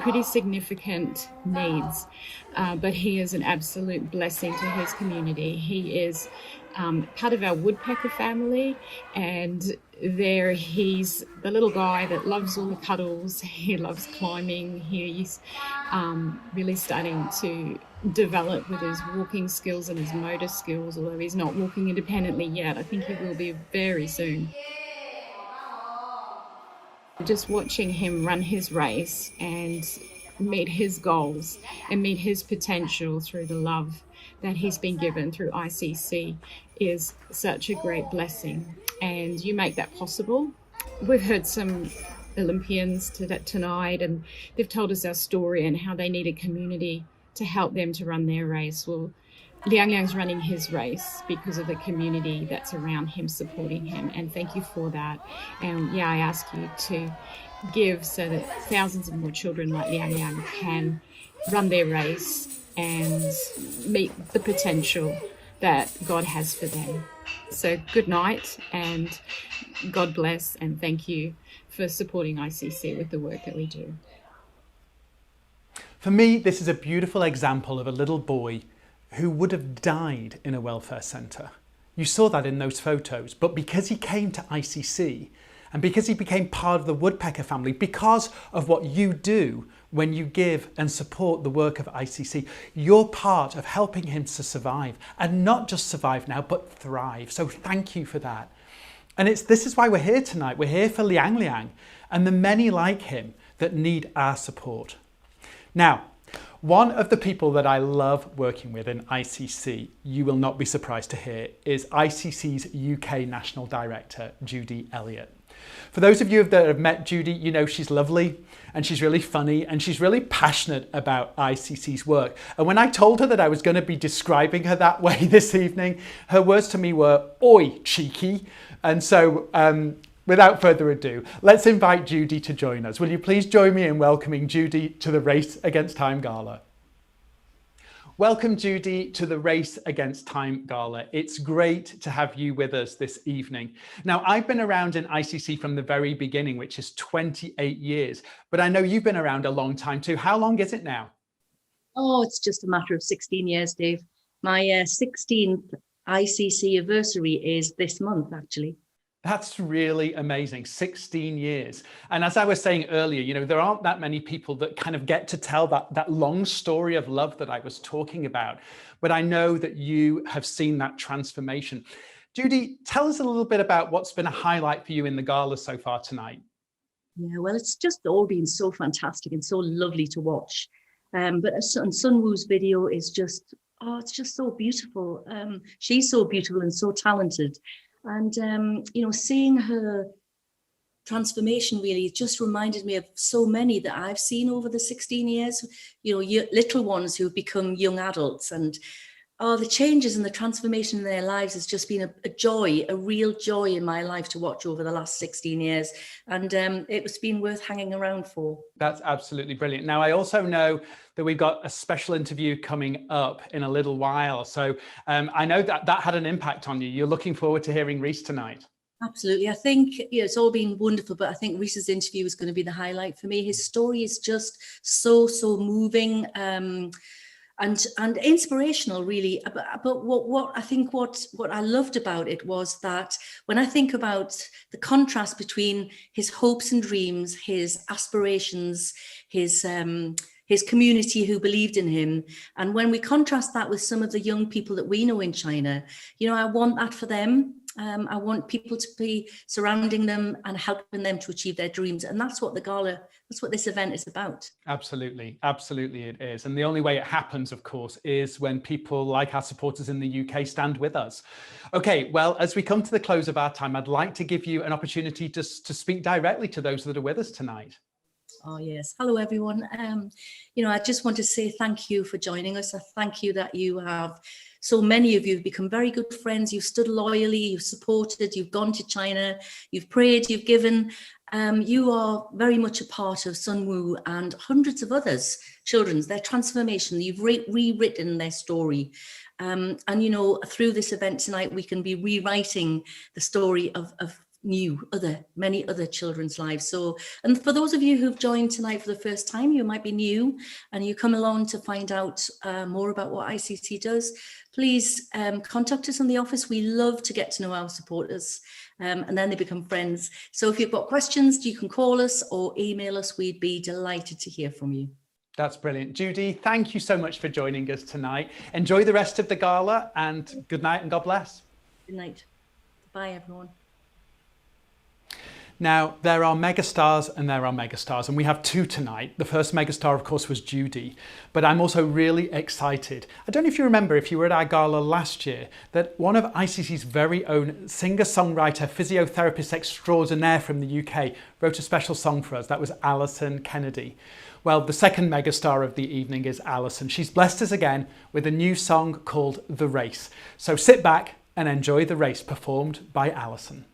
pretty significant needs, but he is an absolute blessing to his community. He is part of our woodpecker family, and there he's the little guy that loves all the cuddles. He loves climbing. He's really starting to develop with his walking skills and his motor skills, although he's not walking independently yet. I think he will be very soon. Just watching him run his race and meet his goals and meet his potential through the love that he's been given through ICC is such a great blessing. And you make that possible. We've heard some Olympians tonight, and they've told us our story and how they need a community to help them to run their race. Well, Liang Liang's running his race because of the community that's around him, supporting him, and thank you for that. And I ask you to give so that thousands of more children like Liang Liang can run their race and meet the potential that God has for them. So good night, and God bless, and thank you for supporting ICC with the work that we do. For me, this is a beautiful example of a little boy who would have died in a welfare centre. You saw that in those photos, but because he came to ICC and because he became part of the woodpecker family, because of what you do when you give and support the work of ICC, you're part of helping him to survive, and not just survive now, but thrive. So thank you for that. And this is why we're here tonight. We're here for Liang Liang and the many like him that need our support. Now, one of the people that I love working with in ICC, you will not be surprised to hear, is ICC's UK National Director, Judy Elliott. For those of you that have met Judy, you know she's lovely and she's really funny and she's really passionate about ICC's work. And when I told her that I was going to be describing her that way this evening, her words to me were, "Oi, cheeky." And so, without further ado, let's invite Judy to join us. Will you please join me in welcoming Judy to the Race Against Time Gala? Welcome, Judy, to the Race Against Time Gala. It's great to have you with us this evening. Now, I've been around in ICC from the very beginning, which is 28 years, but I know you've been around a long time too. How long is it now? Oh, it's just a matter of 16 years, Dave. My 16th ICC anniversary is this month, actually. That's really amazing, 16 years. And as I was saying earlier, you know, there aren't that many people that kind of get to tell that long story of love that I was talking about. But I know that you have seen that transformation. Judy, tell us a little bit about what's been a highlight for you in the gala so far tonight. Yeah, well, it's just all been so fantastic and so lovely to watch. But Sun Wu's video is just, it's just so beautiful. She's so beautiful and so talented. And, seeing her transformation really just reminded me of so many that I've seen over the 16 years, little ones who've become young adults, and the changes and the transformation in their lives has just been a joy, a real joy in my life to watch over the last 16 years. And it's been worth hanging around for. That's absolutely brilliant. Now, I also know that we've got a special interview coming up in a little while. So I know that had an impact on you. You're looking forward to hearing Rhys tonight. Absolutely. I think it's all been wonderful, but I think Rhys's interview is going to be the highlight for me. His story is just so moving. and inspirational, really. But what I think what I loved about it was that when I think about the contrast between his hopes and dreams, his aspirations, his community who believed in him, and when we contrast that with some of the young people that we know in China, you know, I want that for them. I want people to be surrounding them and helping them to achieve their dreams. And that's what that's what this event is about. Absolutely. Absolutely it is. And the only way it happens, of course, is when people like our supporters in the UK stand with us. Okay, well, as we come to the close of our time, I'd like to give you an opportunity to speak directly to those that are with us tonight. Oh, yes. Hello, everyone. You know, I just want to say thank you for joining us. I thank you that you have, so many of you have become very good friends. You've stood loyally, you've supported, you've gone to China, you've prayed, you've given. You are very much a part of Sunwoo and hundreds of others, children's, their transformation. You've rewritten their story. And, you know, through this event tonight, we can be rewriting the story of many other children's lives. So, and for those of you who've joined tonight for the first time, you might be new and you come along to find out more about what ICC does, please contact us in the office. We love to get to know our supporters and then they become friends. So if you've got questions, you can call us or email us. We'd be delighted to hear from you. That's brilliant. Judy, thank you so much for joining us tonight. Enjoy the rest of the gala and good night and God bless. Good night. Bye, everyone. Now, there are megastars and there are megastars, and we have two tonight. The first megastar, of course, was Judy, but I'm also really excited. I don't know if you remember, if you were at our gala last year, that one of ICC's very own singer-songwriter, physiotherapist extraordinaire from the UK wrote a special song for us. That was Alison Kennedy. Well, the second megastar of the evening is Alison. She's blessed us again with a new song called The Race. So sit back and enjoy The Race, performed by Alison.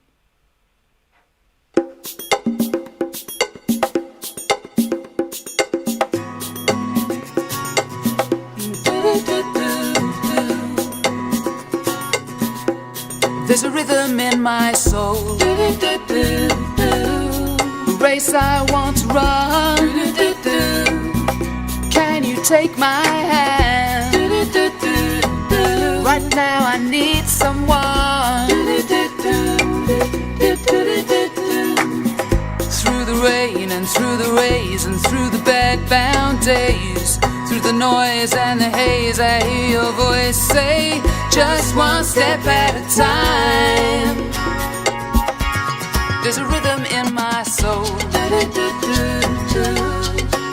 There's a rhythm in my soul, the race I want to run. Can you take my hand? Right now I need someone. Through the rain and through the rays and through the bed-bound days, through the noise and the haze, I hear your voice say, just one step at a time. There's a rhythm in my soul,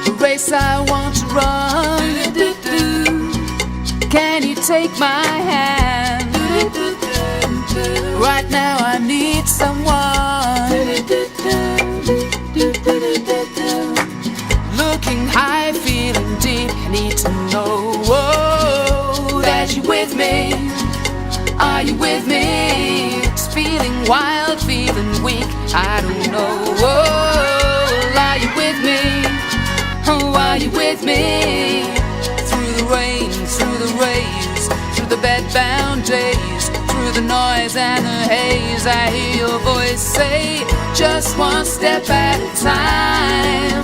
the race I want to run. Can you take my hand? Right now I need someone. Looking high, feeling deep, I need to know that you're with me. Are you with me? It's feeling wild, feeling weak, I don't know. Are you with me? Oh, are you with me? Through the rain, through the rays, through the bed-bound days, through the noise and the haze, I hear your voice say, just one step at a time.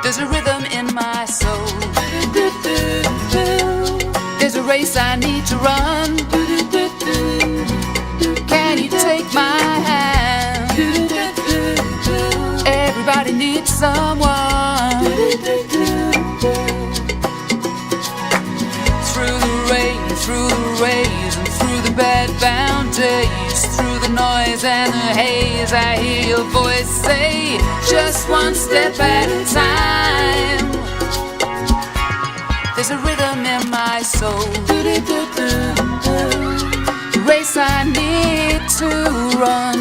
There's a rhythm in my soul, there's a race I need to run. Can you take my hand? Everybody needs someone. Through the rain, through the rays, and through the bed-bound days, through the noise and the haze, I hear your voice say, just one step at a time. There's a rhythm in my soul, the race I need to run.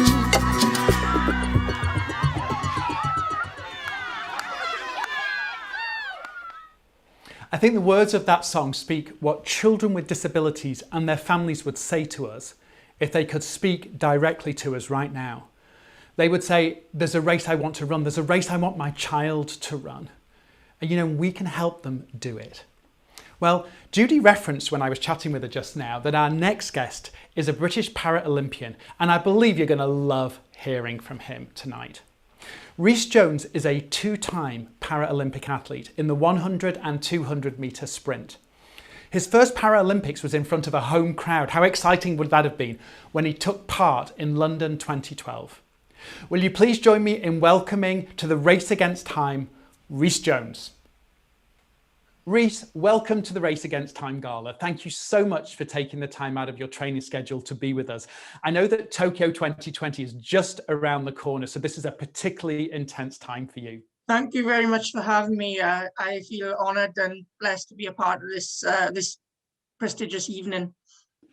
I think the words of that song speak what children with disabilities and their families would say to us if they could speak directly to us right now. They would say, there's a race I want to run, there's a race I want my child to run. And you know, we can help them do it. Well, Judy referenced when I was chatting with her just now that our next guest is a British para-Olympian, and I believe you're going to love hearing from him tonight. Rhys Jones is a two-time Paralympic athlete in the 100 and 200 metre sprint. His first Paralympics was in front of a home crowd. How exciting would that have been when he took part in London 2012? Will you please join me in welcoming to the Race Against Time, Rhys Jones. Rhys, welcome to the Race Against Time Gala. Thank you so much for taking the time out of your training schedule to be with us. I know that Tokyo 2020 is just around the corner, so this is a particularly intense time for you. Thank you very much for having me. I feel honoured and blessed to be a part of this prestigious evening.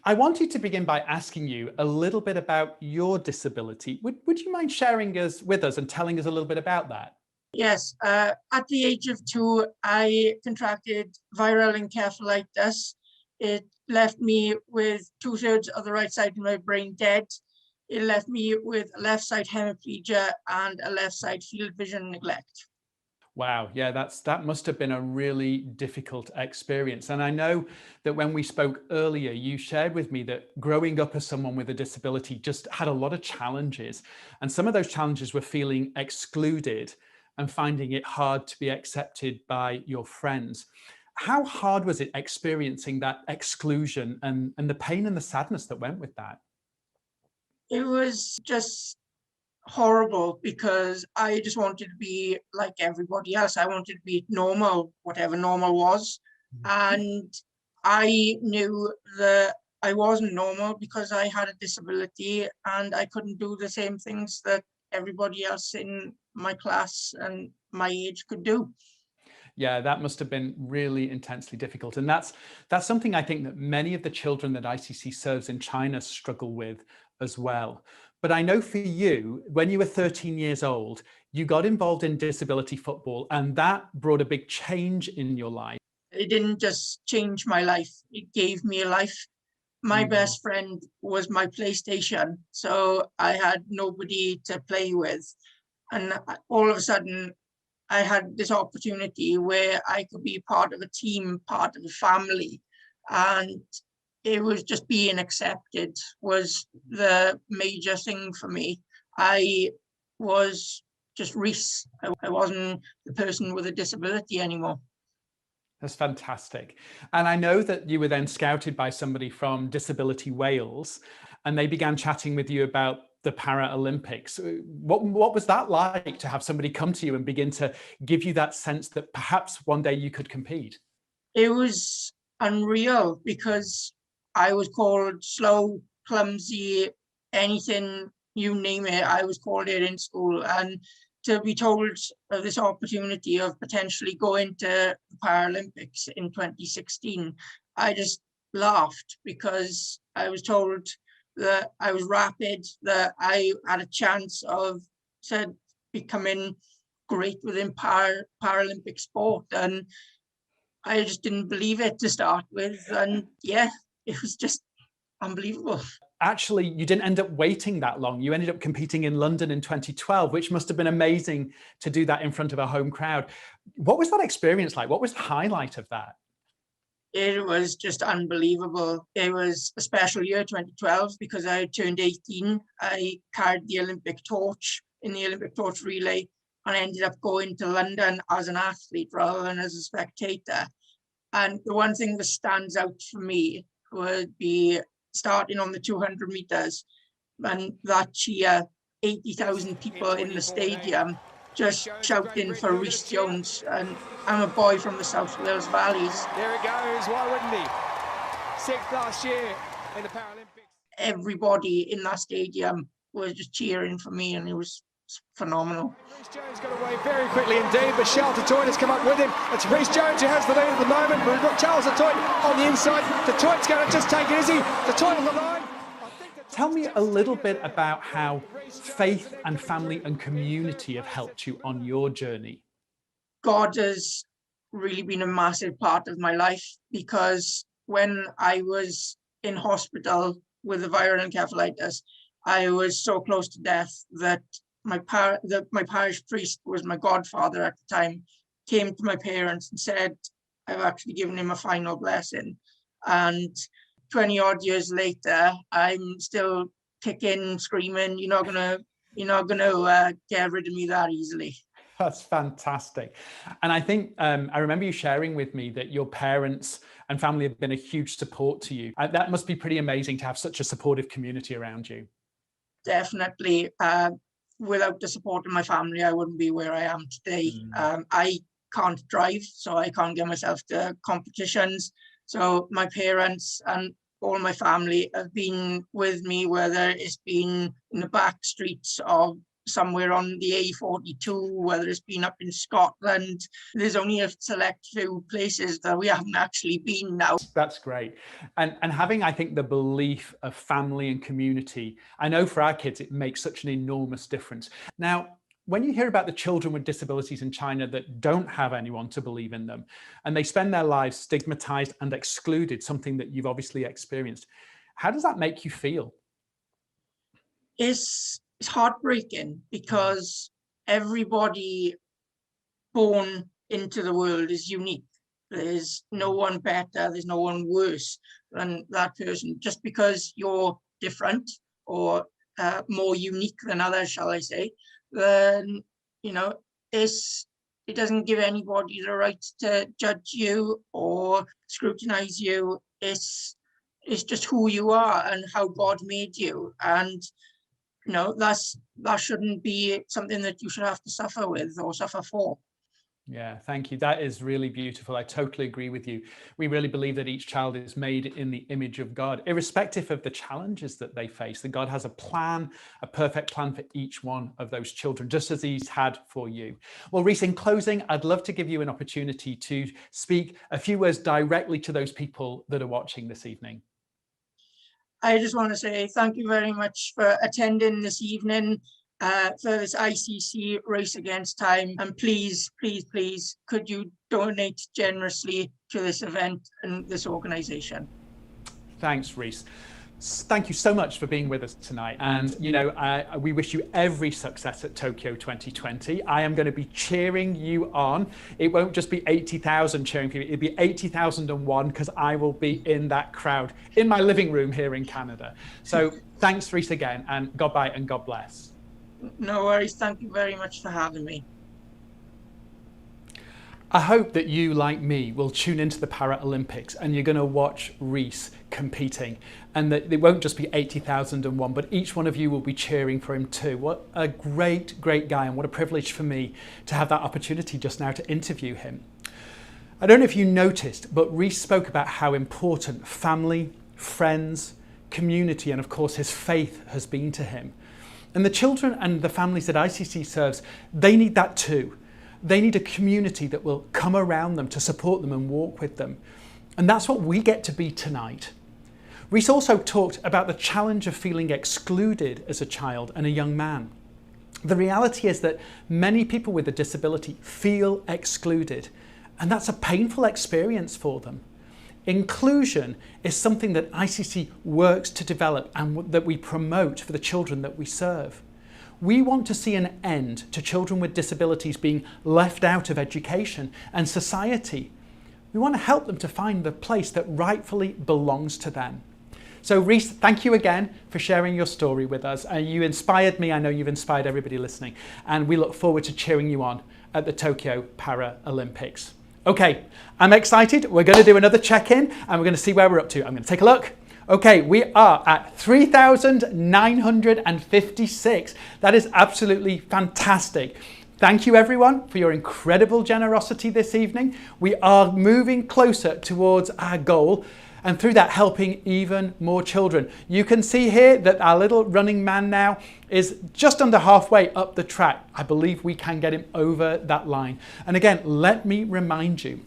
I wanted to begin by asking you a little bit about your disability. Would you mind sharing with us and telling us a little bit about that? Yes, at the age of 2, I contracted viral encephalitis. It left me with 2/3 of the right side of my brain dead. It left me with a left side hemiplegia and a left side field vision neglect. Wow, yeah, that must have been a really difficult experience. And I know that when we spoke earlier, you shared with me that growing up as someone with a disability just had a lot of challenges. And some of those challenges were feeling excluded and finding it hard to be accepted by your friends. How hard was it experiencing that exclusion and the pain and the sadness that went with that? It was just horrible because I just wanted to be like everybody else. I wanted to be normal, whatever normal was. And I knew that I wasn't normal because I had a disability and I couldn't do the same things that everybody else in my class and my age could do. Yeah, that must have been really intensely difficult. And that's something I think that many of the children that ICC serves in China struggle with as well. But I know for you, when you were 13 years old, you got involved in disability football, and that brought a big change in your life. It didn't just change my life, it gave me a life. My best friend was my PlayStation, so I had nobody to play with. And all of a sudden, I had this opportunity where I could be part of a team, part of a family. And it was just being accepted was the major thing for me. I was just Rhys. I wasn't the person with a disability anymore. That's fantastic. And I know that you were then scouted by somebody from Disability Wales, and they began chatting with you about the Paralympics. What was that like to have somebody come to you and begin to give you that sense that perhaps one day you could compete? It was unreal because I was called slow, clumsy, anything, you name it, I was called it in school. And to be told of this opportunity of potentially going to the Paralympics in 2016, I just laughed because I was told that I was rapid, that I had a chance of becoming great within Paralympic sport. And I just didn't believe it to start with. And yeah, it was just unbelievable. Actually, you didn't end up waiting that long. You ended up competing in London in 2012, which must have been amazing to do that in front of a home crowd. What was that experience like? What was the highlight of that? It was just unbelievable. It was a special year, 2012, because I turned 18. I carried the Olympic torch in the Olympic torch relay, and I ended up going to London as an athlete rather than as a spectator. And the one thing that stands out for me would be starting on the 200 meters, and that cheer, 80,000 people in the stadium just shouting for Rhys Jones. And I'm a boy from the South Wales Valleys. There it goes, why wouldn't he? 6th last year in the Paralympics. Everybody in that stadium was just cheering for me, and it was phenomenal. Rhys Jones got away very quickly indeed, but Charles Toit has come up with him. It's Rhys Jones who has the lead at the moment, but we've got Charles Toit on the inside. Toit's going to just take it easy. Toit on the line. Tell me a little bit about how faith and family and community have helped you on your journey. God has really been a massive part of my life, because when I was in hospital with the viral encephalitis, I was so close to death that my parish priest was my godfather at the time, came to my parents and said, I've actually given him a final blessing. And 20 odd years later, I'm still kicking, screaming. You're not gonna get rid of me that easily. That's fantastic. And I think I remember you sharing with me that your parents and family have been a huge support to you. That must be pretty amazing to have such a supportive community around you. Definitely. Without the support of my family, I wouldn't be where I am today. I can't drive, so I can't get myself to competitions. So my parents and all my family have been with me, whether it's been in the back streets of somewhere on the A42, whether it's been up in Scotland. There's only a select few places that we haven't actually been now. That's great. And having, I think, the belief of family and community, I know for our kids, it makes such an enormous difference. Now, when you hear about the children with disabilities in China that don't have anyone to believe in them, and they spend their lives stigmatized and excluded, something that you've obviously experienced, how does that make you feel? It's heartbreaking, because everybody born into the world is unique. There's no one better, there's no one worse than that person. Just because you're different or more unique than others, shall I say, then, you know, it doesn't give anybody the right to judge you or scrutinize you. It's just who you are and how God made you. And you know, that shouldn't be something that you should have to suffer with or suffer for. Yeah, thank you. That is really beautiful. I totally agree with you. We really believe that each child is made in the image of God, irrespective of the challenges that they face, that God has a plan, a perfect plan for each one of those children, just as he's had for you. Well, Rhys, in closing, I'd love to give you an opportunity to speak a few words directly to those people that are watching this evening. I just want to say thank you very much for attending this evening for this ICC Race Against Time. And please, please, please, could you donate generously to this event and this organisation? Thanks, Rhys. Thank you so much for being with us tonight. And, you know, we wish you every success at Tokyo 2020. I am going to be cheering you on. It won't just be 80,000 cheering for you. It'll be 80,001, because I will be in that crowd in my living room here in Canada. So thanks, Rhys, again, and goodbye and God bless. No worries. Thank you very much for having me. I hope that you, like me, will tune into the Paralympics and you're going to watch Rhys competing, and that it won't just be 80,001, but each one of you will be cheering for him too. What a great, great guy, and what a privilege for me to have that opportunity just now to interview him. I don't know if you noticed, but Rhys spoke about how important family, friends, community, and of course his faith has been to him. And the children and the families that ICC serves, they need that too. They need a community that will come around them to support them and walk with them. And that's what we get to be tonight. Rhys also talked about the challenge of feeling excluded as a child and a young man. The reality is that many people with a disability feel excluded, and that's a painful experience for them. Inclusion is something that ICC works to develop and that we promote for the children that we serve. We want to see an end to children with disabilities being left out of education and society. We want to help them to find the place that rightfully belongs to them. So Rhys, thank you again for sharing your story with us. You inspired me. I know you've inspired everybody listening. And we look forward to cheering you on at the Tokyo Paralympics. Okay, I'm excited. We're going to do another check-in and we're going to see where we're up to. I'm going to take a look. Okay, we are at 3,956. That is absolutely fantastic. Thank you everyone for your incredible generosity this evening. We are moving closer towards our goal, and through that helping even more children. You can see here that our little running man now is just under halfway up the track. I believe we can get him over that line. And again, let me remind you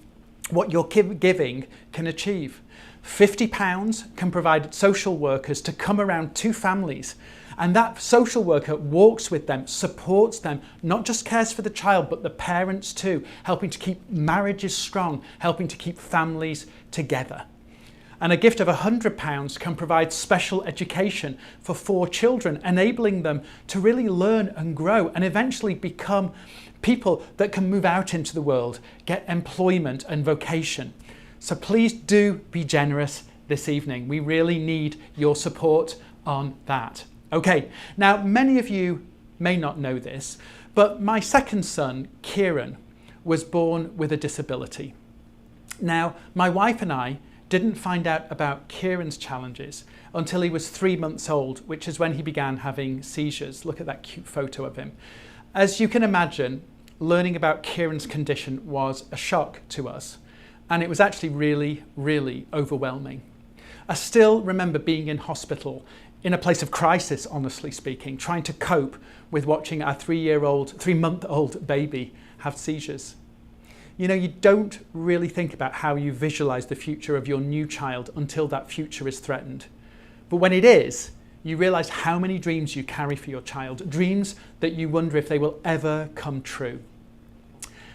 what your giving can achieve. £50 can provide social workers to come around to families, and that social worker walks with them, supports them, not just cares for the child but the parents too, helping to keep marriages strong, helping to keep families together. And a gift of £100 can provide special education for 4 children, enabling them to really learn and grow and eventually become people that can move out into the world, get employment and vocation. So please do be generous this evening. We really need your support on that. Okay, now many of you may not know this, But my second son, Kieran, was born with a disability. Now, my wife and I didn't find out about Kieran's challenges until he was 3 months old, which is when he began having seizures. Look at that cute photo of him. As you can imagine, learning about Kieran's condition was a shock to us, and it was actually really, really overwhelming. I still remember being in hospital, in a place of crisis, honestly speaking, trying to cope with watching our 3-month-old baby have seizures. You know, you don't really think about how you visualize the future of your new child until that future is threatened. But when it is, you realize how many dreams you carry for your child, dreams that you wonder if they will ever come true.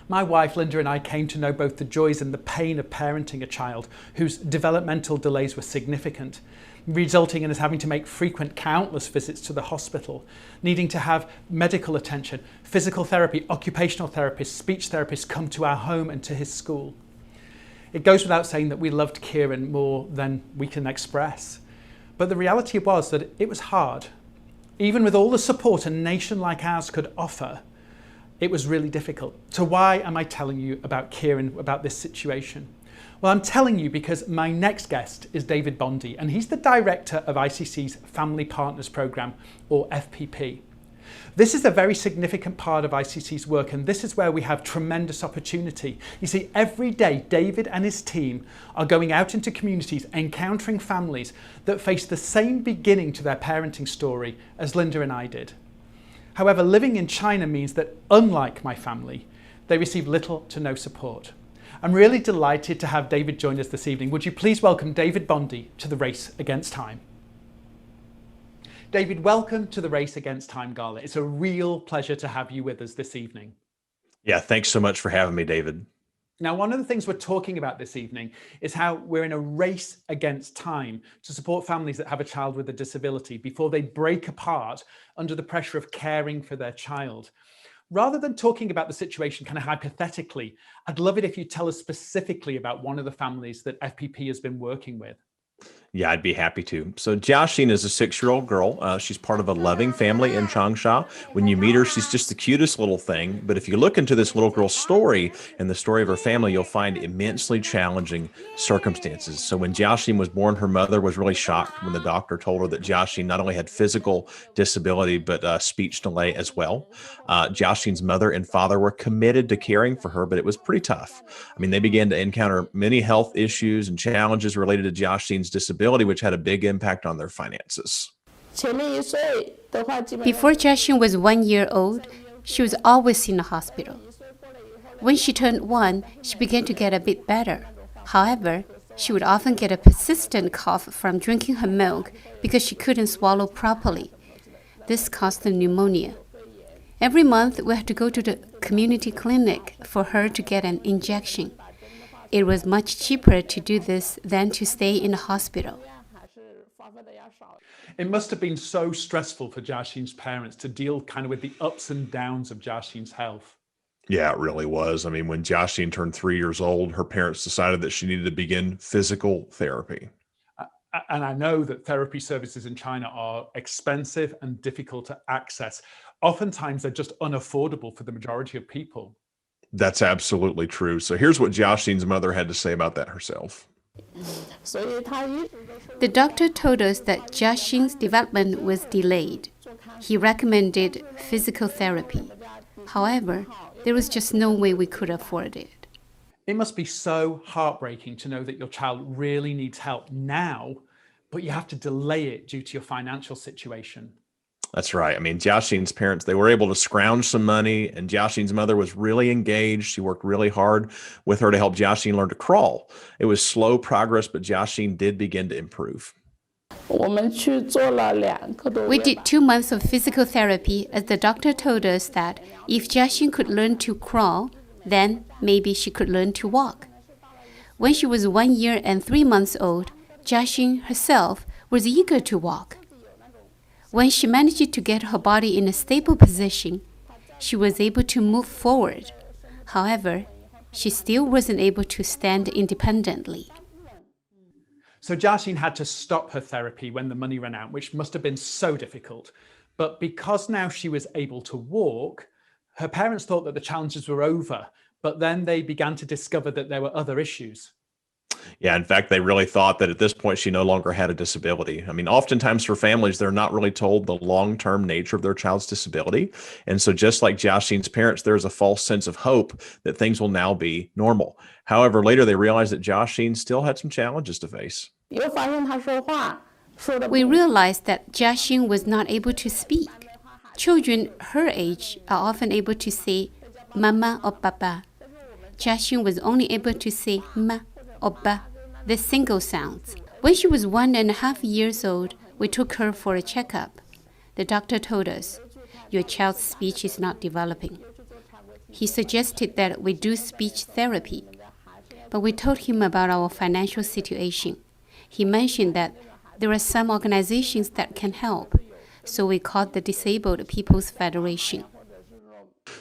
My wife, Linda, and I came to know both the joys and the pain of parenting a child whose developmental delays were significant, resulting in us having to make frequent, countless visits to the hospital, needing to have medical attention, physical therapy, occupational therapists, speech therapists come to our home and to his school. It goes without saying that we loved Kieran more than we can express. But the reality was that it was hard. Even with all the support a nation like ours could offer, it was really difficult. So why am I telling you about Kieran, about this situation? Well, I'm telling you because my next guest is David Bondi, and he's the director of ICC's Family Partners Programme, or FPP. This is a very significant part of ICC's work, and this is where we have tremendous opportunity. You see, every day, David and his team are going out into communities, encountering families that face the same beginning to their parenting story as Linda and I did. However, living in China means that, unlike my family, they receive little to no support. I'm really delighted to have David join us this evening. Would you please welcome David Bondi to the Race Against Time? David, welcome to the Race Against Time Gala. It's a real pleasure to have you with us this evening. Yeah, thanks so much for having me, David. Now, one of the things we're talking about this evening is how we're in a race against time to support families that have a child with a disability before they break apart under the pressure of caring for their child. Rather than talking about the situation kind of hypothetically, I'd love it if you tell us specifically about one of the families that FPP has been working with. Yeah, I'd be happy to. So Jiaxin is a 6-year-old girl. She's part of a loving family in Changsha. When you meet her, she's just the cutest little thing. But if you look into this little girl's story and the story of her family, you'll find immensely challenging circumstances. So when Jiaxin was born, her mother was really shocked when the doctor told her that Jiaxin not only had physical disability, but speech delay as well. Jiaxin's mother and father were committed to caring for her, but it was pretty tough. I mean, they began to encounter many health issues and challenges related to Jiaxin's disability, which had a big impact on their finances. Before Jiaxin was 1 year old, she was always in the hospital. When she turned 1, she began to get a bit better. However, she would often get a persistent cough from drinking her milk because she couldn't swallow properly. This caused the pneumonia. Every month, we had to go to the community clinic for her to get an injection. It was much cheaper to do this than to stay in the hospital. It must have been so stressful for Jiaxin's parents to deal kind of with the ups and downs of Jiaxin's health. Yeah, it really was. I mean, when Jiaxin turned 3 years old, her parents decided that she needed to begin physical therapy. And I know that therapy services in China are expensive and difficult to access. Oftentimes, they're just unaffordable for the majority of people. That's absolutely true. So here's what Jiaxin's mother had to say about that herself. The doctor told us that Jiaxin's development was delayed. He recommended physical therapy. However, there was just no way we could afford it. It must be so heartbreaking to know that your child really needs help now, but you have to delay it due to your financial situation. That's right. I mean, Jiaxin's parents, they were able to scrounge some money, and Jiaxin's mother was really engaged. She worked really hard with her to help Jiaxin learn to crawl. It was slow progress, but Jiaxin did begin to improve. We did 2 months of physical therapy as the doctor told us that if Jiaxin could learn to crawl, then maybe she could learn to walk. When she was 1 year and 3 months old, Jiaxin herself was eager to walk. When she managed to get her body in a stable position, she was able to move forward. However, she still wasn't able to stand independently. So Jiaxin had to stop her therapy when the money ran out, which must have been so difficult. But because now she was able to walk, Her parents thought that the challenges were over, but then they began to discover that there were other issues. Yeah, in fact, they really thought that at this point she no longer had a disability. I mean, oftentimes for families, they're not really told the long-term nature of their child's disability. And so just like Jiaxin's parents, there's a false sense of hope that things will now be normal. However, later they realized that Jiaxin still had some challenges to face. We realized that Jiaxin was not able to speak. Children her age are often able to say mama or baba. Jiaxin was only able to say ma or ba, the single sounds. When she was 1.5 years old, we took her for a checkup. The doctor told us, "Your child's speech is not developing." He suggested that we do speech therapy, but we told him about our financial situation. He mentioned that there are some organizations that can help, so we called the Disabled People's Federation.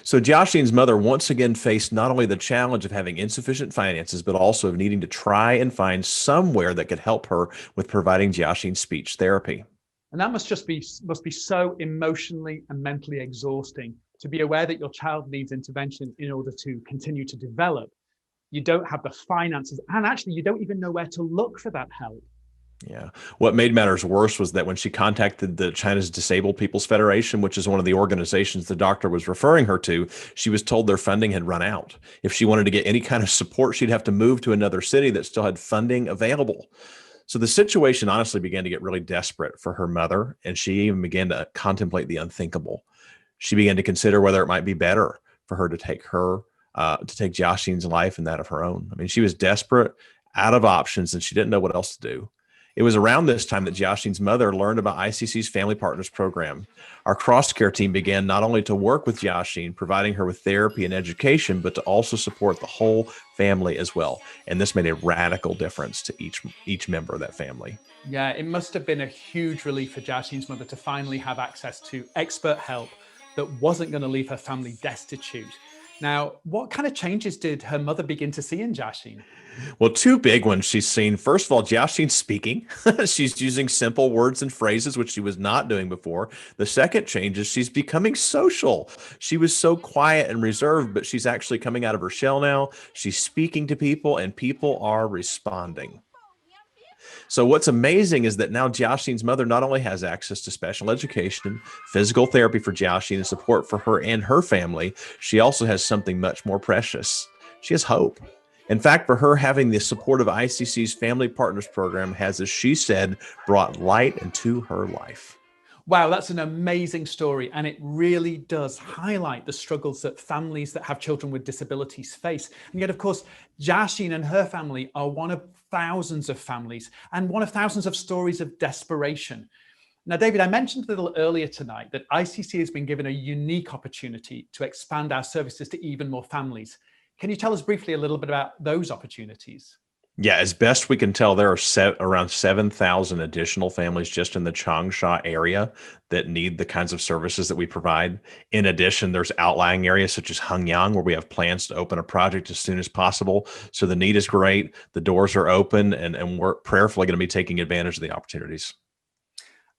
So Jiaxin's mother once again faced not only the challenge of having insufficient finances, but also of needing to try and find somewhere that could help her with providing Jiaxin speech therapy. And that must be so emotionally and mentally exhausting to be aware that your child needs intervention in order to continue to develop. You don't have the finances, and actually you don't even know where to look for that help. Yeah. What made matters worse was that when she contacted the China's Disabled People's Federation, which is one of the organizations the doctor was referring her to, she was told their funding had run out. If she wanted to get any kind of support, she'd have to move to another city that still had funding available. So the situation honestly began to get really desperate for her mother, and she even began to contemplate the unthinkable. She began to consider whether it might be better for her to take Jiaxin's life and that of her own. I mean, she was desperate, out of options, and she didn't know what else to do. It was around this time that Jiaxin's mother learned about ICC's Family Partners program. Our cross care team began not only to work with Jiaxin, providing her with therapy and education, but to also support the whole family as well. And this made a radical difference to each member of that family. Yeah, it must have been a huge relief for Jiaxin's mother to finally have access to expert help that wasn't going to leave her family destitute. Now, what kind of changes did her mother begin to see in Jiaxin? Well, two big ones she's seen. First of all, Jiaxin's speaking. She's using simple words and phrases, which she was not doing before. The second change is she's becoming social. She was so quiet and reserved, but she's actually coming out of her shell now. She's speaking to people, and people are responding. So what's amazing is that now Jiaxin's mother not only has access to special education, physical therapy for Jiaxin, and support for her and her family, she also has something much more precious. She has hope. In fact, for her, having the support of ICC's Family Partners program has, as she said, brought light into her life. Wow, that's an amazing story. And it really does highlight the struggles that families that have children with disabilities face. And yet, of course, Jiaxin and her family are one of thousands of families and one of thousands of stories of desperation. Now, David, I mentioned a little earlier tonight that ICC has been given a unique opportunity to expand our services to even more families. Can you tell us briefly a little bit about those opportunities? Yeah, as best we can tell, there are around 7,000 additional families just in the Changsha area that need the kinds of services that we provide. In addition, there's outlying areas such as Hengyang, where we have plans to open a project as soon as possible. So the need is great. The doors are open, and we're prayerfully going to be taking advantage of the opportunities.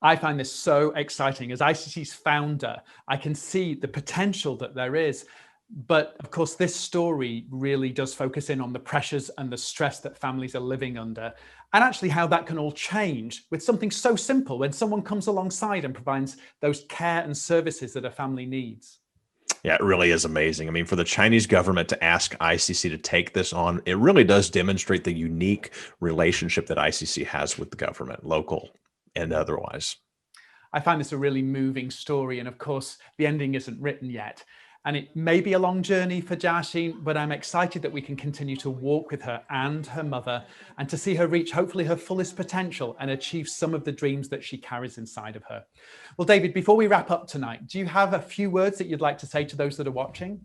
I find this so exciting. As ICC's founder, I can see the potential that there is. But of course, this story really does focus in on the pressures and the stress that families are living under, and actually how that can all change with something so simple when someone comes alongside and provides those care and services that a family needs. Yeah, it really is amazing. I mean, for the Chinese government to ask ICC to take this on, it really does demonstrate the unique relationship that ICC has with the government, local and otherwise. I find this a really moving story. And of course, the ending isn't written yet. And it may be a long journey for Jiaxin, but I'm excited that we can continue to walk with her and her mother and to see her reach hopefully her fullest potential and achieve some of the dreams that she carries inside of her. Well, David, before we wrap up tonight, do you have a few words that you'd like to say to those that are watching?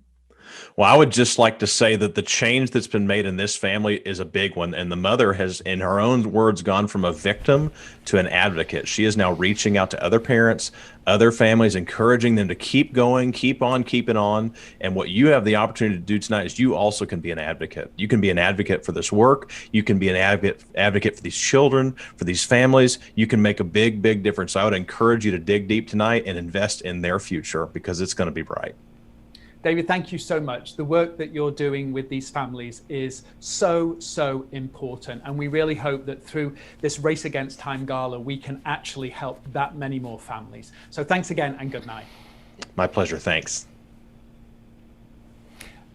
Well, I would just like to say that the change that's been made in this family is a big one. And the mother has, in her own words, gone from a victim to an advocate. She is now reaching out to other parents, other families, encouraging them to keep going, keep on keeping on. And what you have the opportunity to do tonight is you also can be an advocate. You can be an advocate for this work. You can be an advocate for these children, for these families. You can make a big, big difference. I would encourage you to dig deep tonight and invest in their future because it's going to be bright. David, thank you so much. The work that you're doing with these families is so, so important. And we really hope that through this Race Against Time Gala, we can actually help that many more families. So thanks again and good night. My pleasure. Thanks.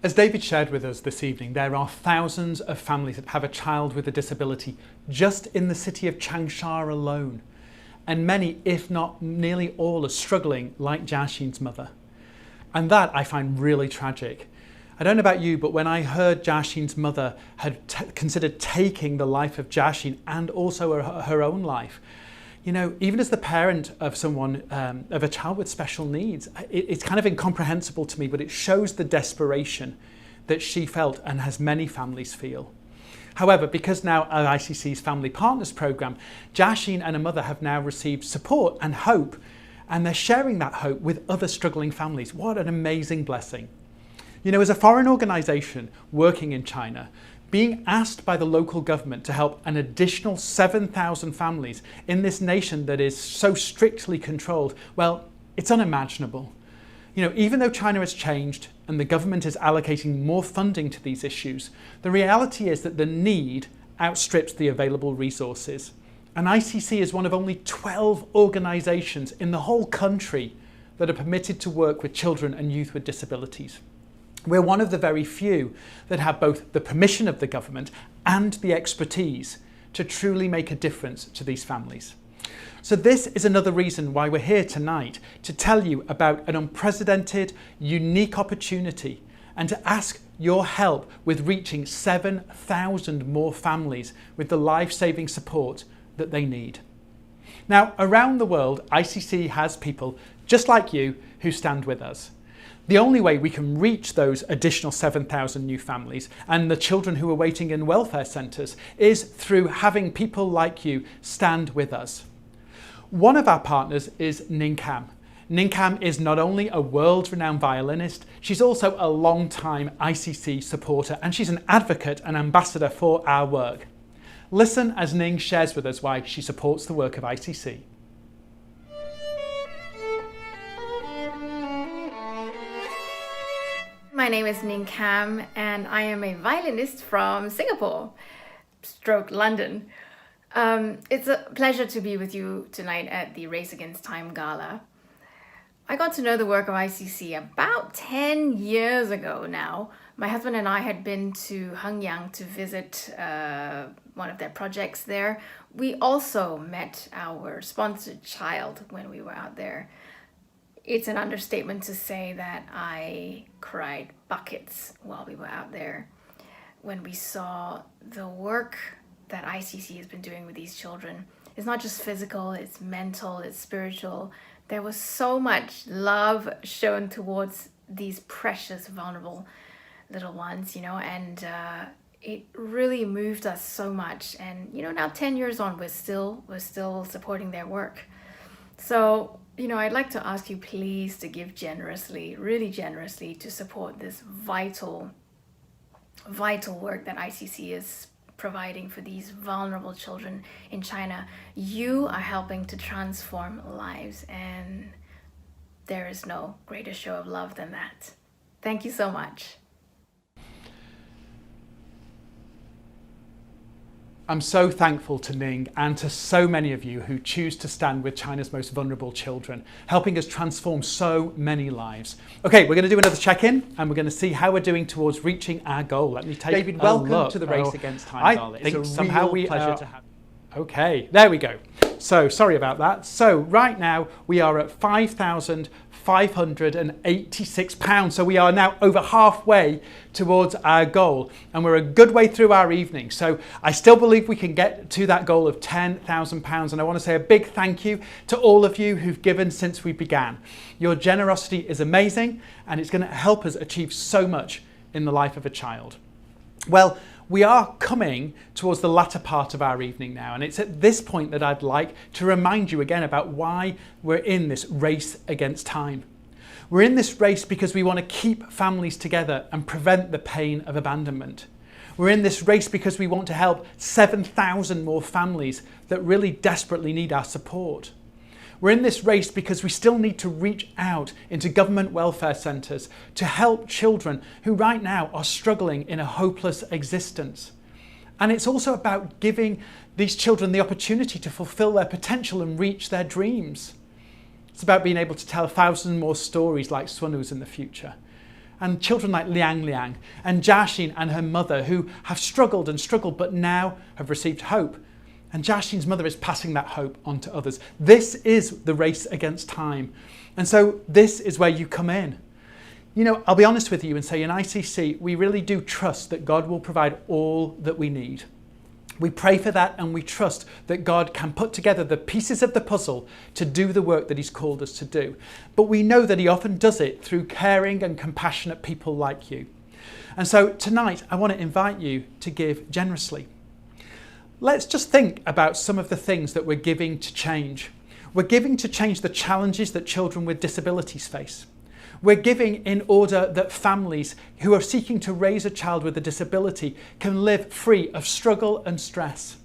As David shared with us this evening, there are thousands of families that have a child with a disability just in the city of Changsha alone. And many, if not nearly all, are struggling like Jiaxin's mother. And that I find really tragic. I don't know about you, but when I heard Jiaxin's mother had considered taking the life of Jiaxin and also her own life, you know, even as the parent of someone, of a child with special needs, it's kind of incomprehensible to me, but it shows the desperation that she felt and as many families feel. However, because now our ICC's Family Partners Programme, Jiaxin and her mother have now received support and hope, and they're sharing that hope with other struggling families. What an amazing blessing. You know, as a foreign organisation working in China, being asked by the local government to help an additional 7,000 families in this nation that is so strictly controlled, well, it's unimaginable. You know, even though China has changed and the government is allocating more funding to these issues, the reality is that the need outstrips the available resources. And ICC is one of only 12 organisations in the whole country that are permitted to work with children and youth with disabilities. We're one of the very few that have both the permission of the government and the expertise to truly make a difference to these families. So this is another reason why we're here tonight, to tell you about an unprecedented, unique opportunity and to ask your help with reaching 7,000 more families with the life-saving support that they need. Now, around the world, ICC has people just like you who stand with us. The only way we can reach those additional 7,000 new families and the children who are waiting in welfare centres is through having people like you stand with us. One of our partners is Ning Kam. Ning Kam is not only a world-renowned violinist, she's also a long-time ICC supporter, and she's an advocate and ambassador for our work. Listen as Ning shares with us why she supports the work of ICC. My name is Ning Kam and I am a violinist from Singapore, stroke London. It's a pleasure to be with you tonight at the Race Against Time Gala. I got to know the work of ICC about 10 years ago now. My husband and I had been to Hengyang to visit one of their projects there. We also met our sponsored child when we were out there. It's an understatement to say that I cried buckets while we were out there when we saw the work that ICC has been doing with these children. It's not just physical, it's mental, it's spiritual. There was so much love shown towards these precious, vulnerable little ones, you know, and it really moved us so much. And, you know, now 10 years on, we're still supporting their work. So, you know, I'd like to ask you please to give generously, really generously, to support this vital work that ICC is providing for these vulnerable children in China. You are helping to transform lives, and there is no greater show of love than that. Thank you so much. I'm so thankful to Ning and to so many of you who choose to stand with China's most vulnerable children, helping us transform so many lives. Okay, we're going to do another check-in and we're going to see how we're doing towards reaching our goal. Let me take David, a welcome look. to the Race Against Time Gala. It's a somehow real pleasure to have you. Okay, there we go. So, sorry about that. So, right now we are at £5,586. So, we are now over halfway towards our goal, and we're a good way through our evening. So, I still believe we can get to that goal of £10,000. And I want to say a big thank you to all of you who've given since we began. Your generosity is amazing, and it's going to help us achieve so much in the life of a child. Well, we are coming towards the latter part of our evening now, and it's at this point that I'd like to remind you again about why we're in this race against time. We're in this race because we want to keep families together and prevent the pain of abandonment. We're in this race because we want to help 7,000 more families that really desperately need our support. We're in this race because we still need to reach out into government welfare centres to help children who right now are struggling in a hopeless existence. And it's also about giving these children the opportunity to fulfil their potential and reach their dreams. It's about being able to tell 1,000 more stories like Sunu's in the future. And children like Liang and Jiaxin and her mother, who have struggled and struggled but now have received hope. And Jiaxin's mother is passing that hope on to others. This is the race against time. And so this is where you come in. You know, I'll be honest with you and say in ICC, we really do trust that God will provide all that we need. We pray for that and we trust that God can put together the pieces of the puzzle to do the work that He's called us to do. But we know that He often does it through caring and compassionate people like you. And so tonight, I want to invite you to give generously. Let's just think about some of the things that we're giving to change. We're giving to change the challenges that children with disabilities face. We're giving in order that families who are seeking to raise a child with a disability can live free of struggle and stress.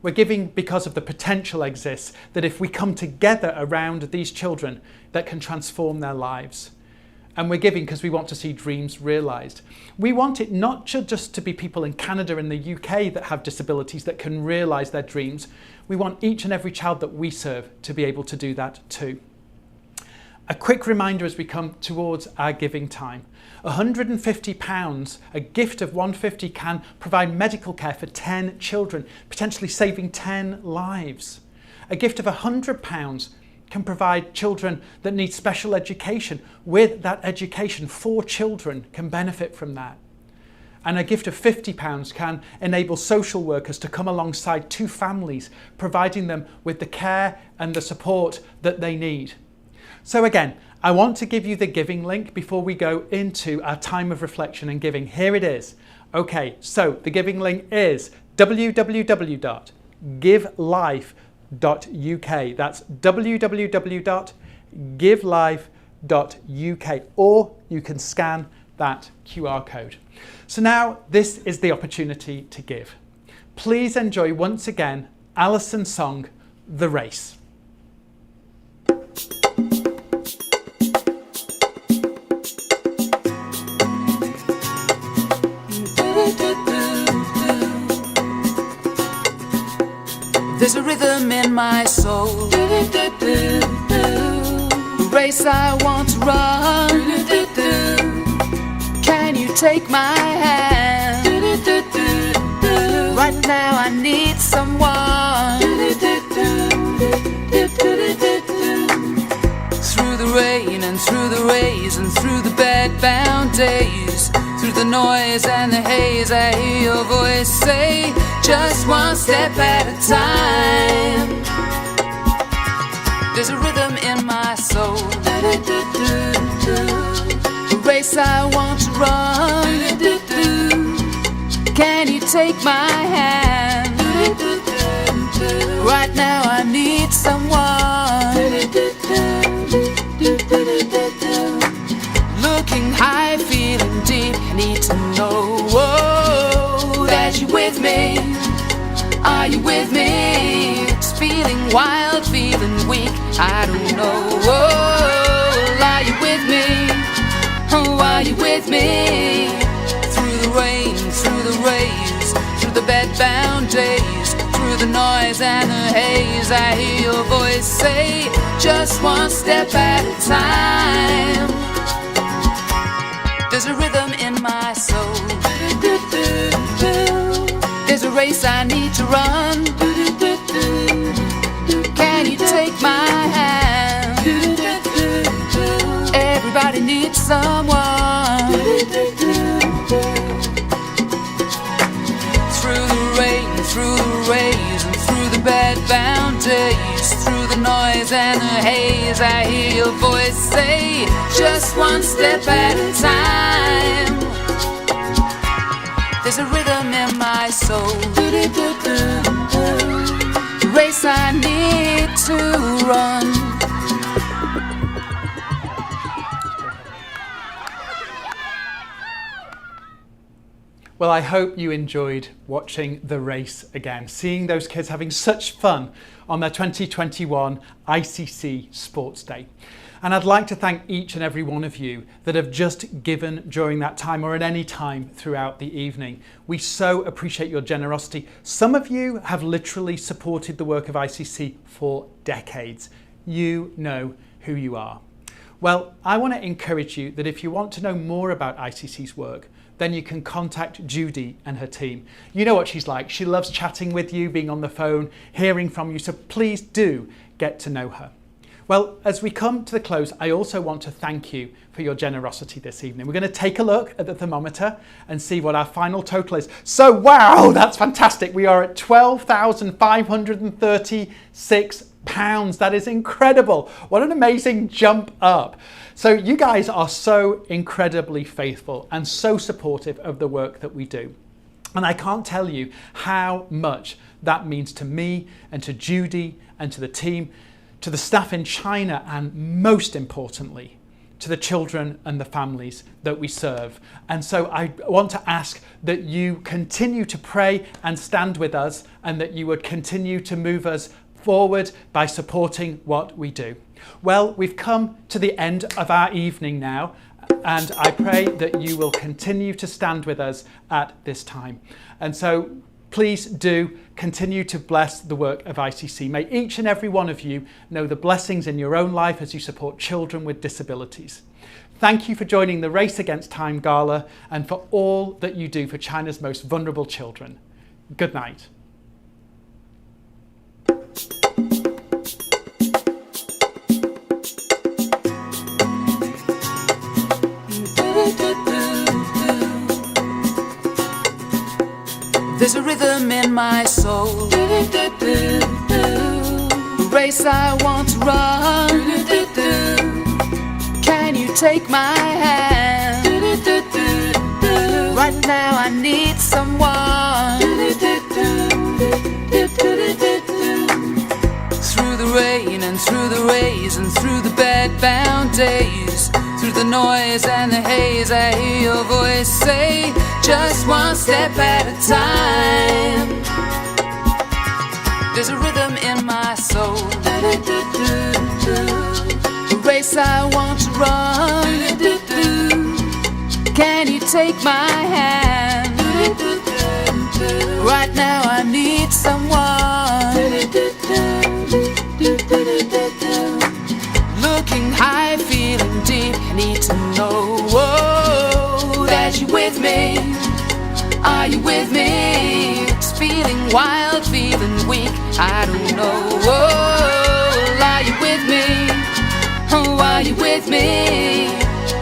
We're giving because of the potential exists that if we come together around these children, that can transform their lives. And we're giving because we want to see dreams realised. We want it not just to be people in Canada and the UK that have disabilities that can realise their dreams. We want each and every child that we serve to be able to do that too. A quick reminder as we come towards our giving time. £150, a gift of £150 can provide medical care for 10 children, potentially saving 10 lives. A gift of £100 can provide children that need special education. With that education, 4 children can benefit from that. And a gift of £50 can enable social workers to come alongside 2 families, providing them with the care and the support that they need. So again, I want to give you the giving link before we go into our time of reflection and giving. Here it is. Okay, so the giving link is www.givelife.uk. That's www.givelife.uk, or you can scan that QR code. So now this is the opportunity to give. Please enjoy once again Alison's song, The Race. There's a rhythm in my soul, the race I want to run. Can you take my hand? Right now I need someone. Through the rain and through the rays and through the bed-bound days, through the noise and the haze, I hear your voice say, just one step at a time. There's a rhythm in my soul, the race I want to run. Can you take my hand? Right now I need someone. Looking high, feeling deep, I need to know that you're with me. Are you with me? It's feeling wild, feeling weak, I don't know. Are you with me? Oh, are you with me? Through the rain, through the rays, through the bed-bound days, through the noise and the haze, I hear your voice say, just one step at a time. There's a rhythm in my soul, there's a race I need to run. Can you take my hand? Everybody needs someone. Through the rain, through the rays, and through the bed-bound days, through the noise and the haze, I hear your voice say, just one step at a time. There's a rhythm in my soul, the race I need to run. Well, I hope you enjoyed watching the race again, seeing those kids having such fun on their 2021 ICC Sports Day. And I'd like to thank each and every one of you that have just given during that time or at any time throughout the evening. We so appreciate your generosity. Some of you have literally supported the work of ICC for decades. You know who you are. Well, I want to encourage you that if you want to know more about ICC's work, then you can contact Judy and her team. You know what she's like. She loves chatting with you, being on the phone, hearing from you. So please do get to know her. Well, as we come to the close, I also want to thank you for your generosity this evening. We're going to take a look at the thermometer and see what our final total is. So, wow, that's fantastic. We are at £12,536. That is incredible. What an amazing jump up. So you guys are so incredibly faithful and so supportive of the work that we do. And I can't tell you how much that means to me and to Judy and to the team, to the staff in China, and most importantly, to the children and the families that we serve. And so I want to ask that you continue to pray and stand with us, and that you would continue to move us forward by supporting what we do. Well, we've come to the end of our evening now, and I pray that you will continue to stand with us at this time. And so please do continue to bless the work of ICC. May each and every one of you know the blessings in your own life as you support children with disabilities. Thank you for joining the Race Against Time Gala and for all that you do for China's most vulnerable children. Good night. There's a rhythm in my soul, a race I want to run. Can you take my hand? Right now I need someone. Through the rain and through the rays and through the bed-bound days, through the noise and the haze, I hear your voice say, just one step at a time. There's a rhythm in my soul, a race I want to run. Can you take my hand? Right now I need someone. Looking high, feeling deep, I need to know that you're with me. Are you with me? It's feeling wild, feeling weak, I don't know. Are you with me? Oh, are you with me?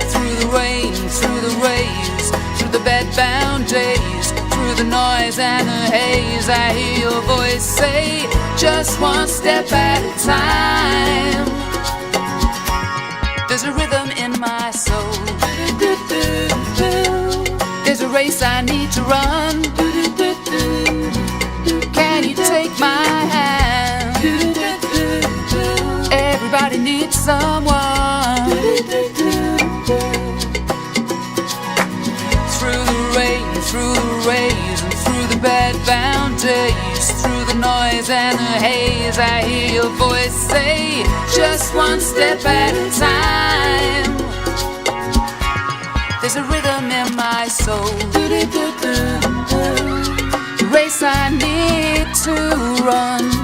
Through the rain, through the rays, through the bed-bound days, through the noise and the haze, I hear your voice say, just one step at a time. There's a rhythm in my soul, there's a race I need to run. Can you take my hand? Everybody needs someone. Through the rain, through the rays, and through the bed-bound days, through the noise and the haze, I hear your voice say, just one step at a time. There's a rhythm in my soul, the race I need to run.